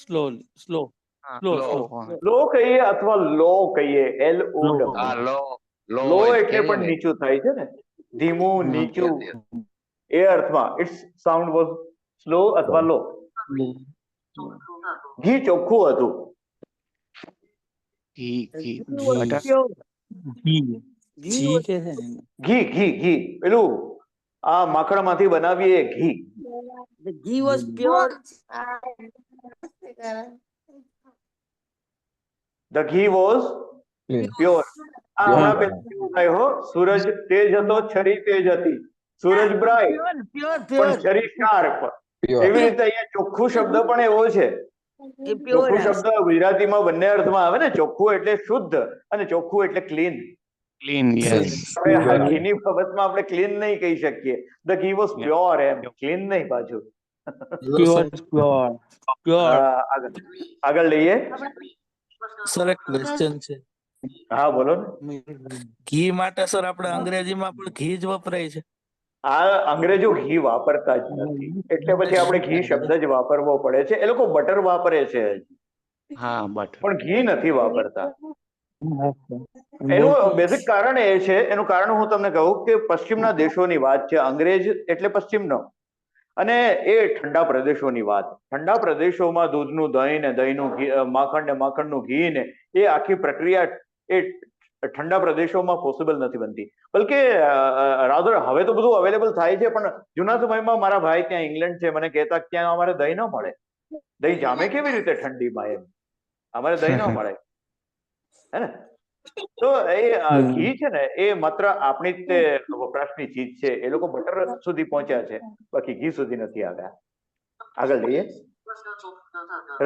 Slow. Low કહીએ અથવા લો કહીએ. LO. હા, લો લો એટલે પણ નીચું થાય છે ને, ધીમું, નીચું, એ અર્થમાં. ઇટ્સ સાઉન્ડ વોઝ સ્લો અથવા લો. ઘી ચોખ્ખું હતું. ઘી પેલું આ માખણમાંથી બનાવીએ ઘી. The ghee was pure. The ઘી વોઝ પ્યોર. આ હમણાં પેલા કેવું થાય હો, સૂરજ તેજ હતો, છરી તેજ હતી. સૂરજ બ્રાઇટ પણ છરી શાર્પ. એવી રીતે અહીંયા ચોખ્ખું શબ્દ પણ એવો છે. ચોખ્ખું શબ્દ ગુજરાતીમાં બંને અર્થમાં આવે ને. ચોખ્ખું એટલે શુદ્ધ અને ચોખ્ખું એટલે ક્લીન. Clean, yes. આપણે ઘીની બાબતમાં આપણે ક્લીન નહીં કહી શકીએ. ધ ઘી વોઝ પ્યોર એમ, ક્લીન નહીં પાછું. આગળ લઈએ. સર એક ક્વેશ્ચન છે. હા બોલો ને. ઘી માટે સર આપણે અંગ્રેજીમાં પણ ઘી જ વપરાય છે. આ અંગ્રેજો ઘી વાપરતા જ નથી, એટલે પછી આપણે ઘી શબ્દ જ વાપરવો પડે છે. એ લોકો બટર વાપરે છે હા, but પણ ઘી નથી વાપરતા. એનું બેઝિક કારણ એ છે, એનું કારણ હું તમને કહું કે પશ્ચિમના દેશોની વાત છે. અંગ્રેજ એટલે પશ્ચિમનો, અને એ ઠંડા પ્રદેશોની વાત. ઠંડા પ્રદેશોમાં દૂધનું દહીં ને દહીંનું ઘી, માખણ ને માખણનું ઘી ને એ આખી પ્રક્રિયા એ ઠંડા પ્રદેશોમાં પોસિબલ નથી બનતી. બલકે રાધર હવે તો બધું અવેલેબલ થાય છે, પણ જૂના સમયમાં મારા ભાઈ ત્યાં ઇંગ્લેન્ડ છે, મને કહેતા કે ત્યાં અમારે દહીં ન મળે. દહીં જામે કેવી રીતે ઠંડીમાં? એમ અમારે દહીં ન મળે, હે ને. તો એ ઘી છે ને એ માત્ર આપણી જ તે વપરાશની ચીજ છે. એ લોકો બટર સુધી પહોંચ્યા છે, બાકી ઘી સુધી નથી આવ્યા. આગળ જઈએ.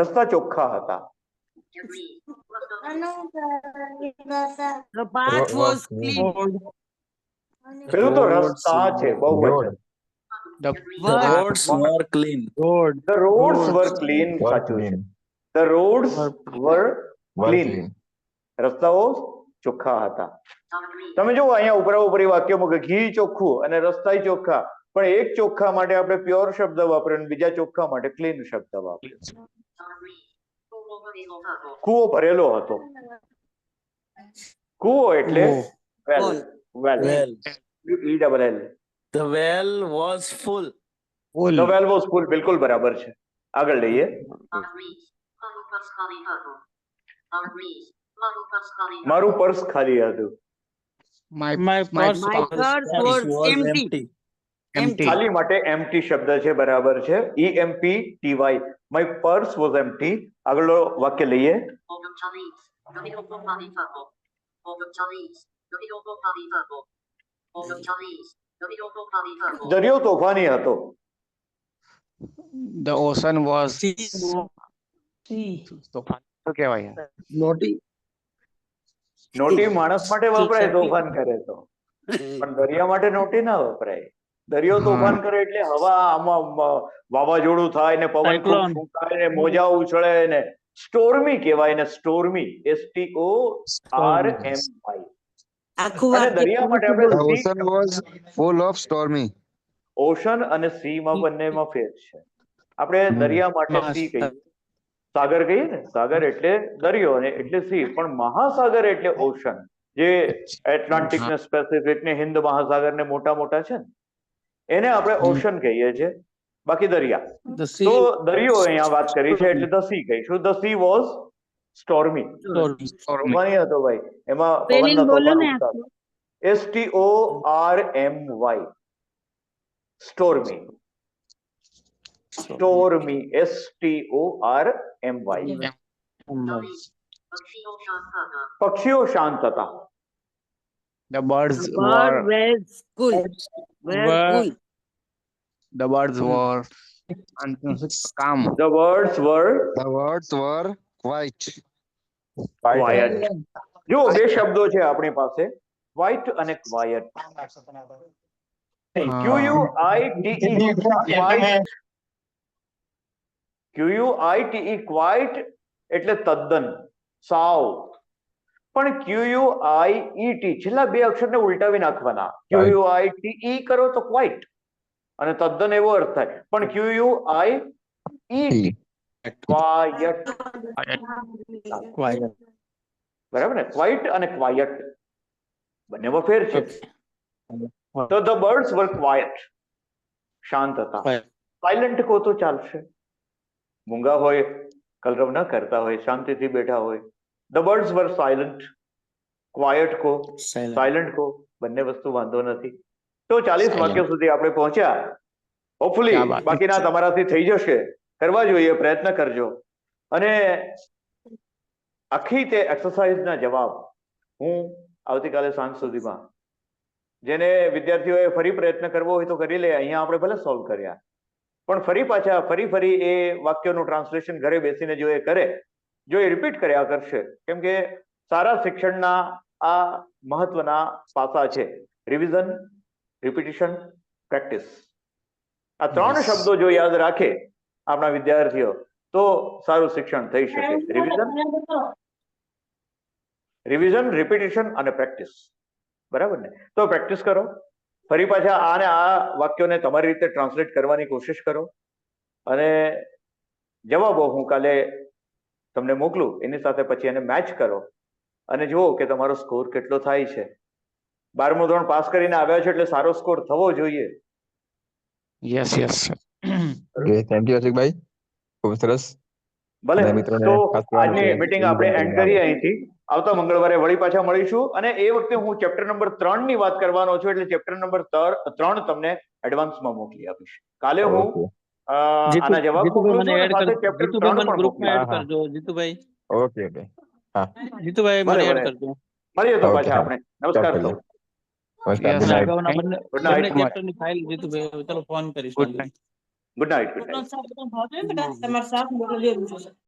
રસ્તા ચોખ્ખા હતા. The path was clean. પેલું તો રસ્તા છે, બહુ વચન. the Roads were clean. The roads were clean. સાચું છે. The roads were clean. રસ્તાઓ ચોખ્ખા હતા. તમે જુઓ અહીંયા ઉપરી વાક્યમાં કે ઘી ચોખ્ખું અને રસ્તા ચોખ્ખા, પણ એક ચોખ્ખા માટે આપણે પ્યોર શબ્દ વાપર્યો, બીજા ચોખ્ખા માટે ક્લીન શબ્દ વાપર્યો. કૂવો ભરેલો હતો. કૂવો એટલે વેલ. વેલ, ELL. The well was full. The well was full. બિલકુલ બરાબર છે. આગળ લઈએ. મારું પર્સ ખાલી હતું. my purse was empty. ખાલી માટે empty શબ્દ છે, બરાબર છે. EMPTY. My purse was empty. આગળ વાક્ય લઈએ. દરિયો તોફાની હતો. the ocean was તો કહેવાય. Naughty. નોટી માણસ માટે વપરાય તોફાન કરે તો, પણ દરિયા માટે નોટી ના વપરાય. દરિયો તોફાન કરે એટલે હવા આમાં વાવાઝોડું થાય ને, પવન ખૂબ ફૂંકાય ને, મોજા ઉછળે ને, સ્ટોર્મી કહેવાય ને. સ્ટોર્મી, STORMY. અને દરિયા માટે આપણે full of stormy. ઓશન અને સી માં બંનેમાં ફેર છે. આપણે દરિયા માટે સી કહીએ, સાગર કહીએ ને. સાગર એટલે દરિયો અને એટલે સી, પણ મહાસાગર એટલે ઓશન, જે એટલાન્ટિક ને સ્પેસિફિક ને હિન્દ મહાસાગર ને મોટા મોટા છે ને, એને આપણે ઓશન કહીએ છીએ. બાકી દરિયા તો દરિયો અહીંયા વાત કરી છે એટલે ધ સી કહીશું. The sea was stormy. તોફાની હતો ભાઈ. એમાં પવનના તોફાન ઉઠતા. STORMY. સ્ટોર્મી. સ્ટોર્મી, STORMY. પક્ષીઓ શાંત હતા. the birds were cool. the birds were calm. The birds were Quiet. quiet. જો બે શબ્દો છે આપણી પાસે, ક્વાઇટ અને ક્વાયટ. QUITE ક્વાઇટ એટલે તદ્દન, સાવ. પણ QUIET છેલ્લા બે અક્ષરને ઉલટાવી નાખવાના. QUITE કરો તો ક્વાઇટ, અને તદ્દન એવો અર્થ થાય. પણ QUIET ક્વાયટ. બરાબર ને? ક્વાઇટ અને ક્વાયટ બંનેમાં ફેર છે. તો ધ બર્ડ્સ વર ક્વાયટ, શાંત હતા. સાયલન્ટ કહો તો ચાલશે. મૂંગા હોય, કલરવ ન કરતા હોય, શાંતિથી બેઠા હોય. The birds were silent. Quiet કહો, સાયલન્ટ કહો, બંને વસ્તુ વાંધો નથી. તો 40 વાક્યો સુધી આપણે પહોંચ્યા. હોપફુલી બાકીના તમારાથી થઈ જશે. કરવા જોઈએ, પ્રયત્ન કરજો. અને આખી તે એક્સરસાઇઝના જવાબ હું આવતીકાલે સાંજ સુધીમાં, જેને વિદ્યાર્થીઓએ ફરી પ્રયત્ન કરવો હોય તો કરી લે, અહીંયા આપણે ભલે સોલ્વ કર્યા, પણ ફરી પાછા ફરી એ વાક્યોનું ટ્રાન્સલેશન ઘરે બેસીને જો એ કરે, જો એ રિપીટ કર્યા કરશે, કેમ કે સારા શિક્ષણના આ મહત્વના પાસા છે: રિવિઝન, રિપીટિશન, પ્રેક્ટિસ. આ 3 શબ્દો જો યાદ રાખે આપણા વિદ્યાર્થીઓ તો સારું શિક્ષણ થઈ શકે. રિવિઝન, રિપીટિશન અને પ્રેક્ટિસ. બરાબર ને? તો પ્રેક્ટિસ કરો, ફરી પાછા આ વાક્યોને તમારી રીતે ટ્રાન્સલેટ કરવાની કોશિશ કરો, અને જવાબો હું કાલે તમને મોકલું એની સાથે પછી એને મેચ કરો અને જુઓ કે તમારો સ્કોર કેટલો થાય છે. 12મું ધોરણ પાસ કરીને આવ્યા છો એટલે સારો સ્કોર થવો જોઈએ. Yes yes okay, thank you Ashokbhai, ખૂબ સરસ. ભલે, અને મિત્રોને તો ખાસ કહેવાનું આજની છે, મીટિંગ આપણે એન્ડ કરીએ અહીંથી. આવતા મંગળવારે વળી પાછા મળીશું, અને એ વખતે હું ચેપ્ટર નંબર 3 ની વાત કરવાનો છું, એટલે ચેપ્ટર નંબર 3 તમને એડવાન્સમાં મોકલી આપીશ. કાલે હું આના જવાબ મોકલું છું અને સાથે ચેપ્ટર 3 પણ મોકલી આપીશ. કરજો જીતુભાઈ. ઓકે ઓકે, હા, જીતુભાઈ ભલે, મને એડ ભલે. કરજો. મળીએ તો ઓકે, પાછા હા. આપણે. નમસ્કાર સૌ. નમસ્કાર, Yes, ગુડ sir. નાઇટ. અગાઉના Thank- બંને ગુડ નાઇટ. બંને ચેપ્ટરની ફાઇલ જીતુભાઈ ચલો ફોન કરીશ. Good night. Good night. Good night.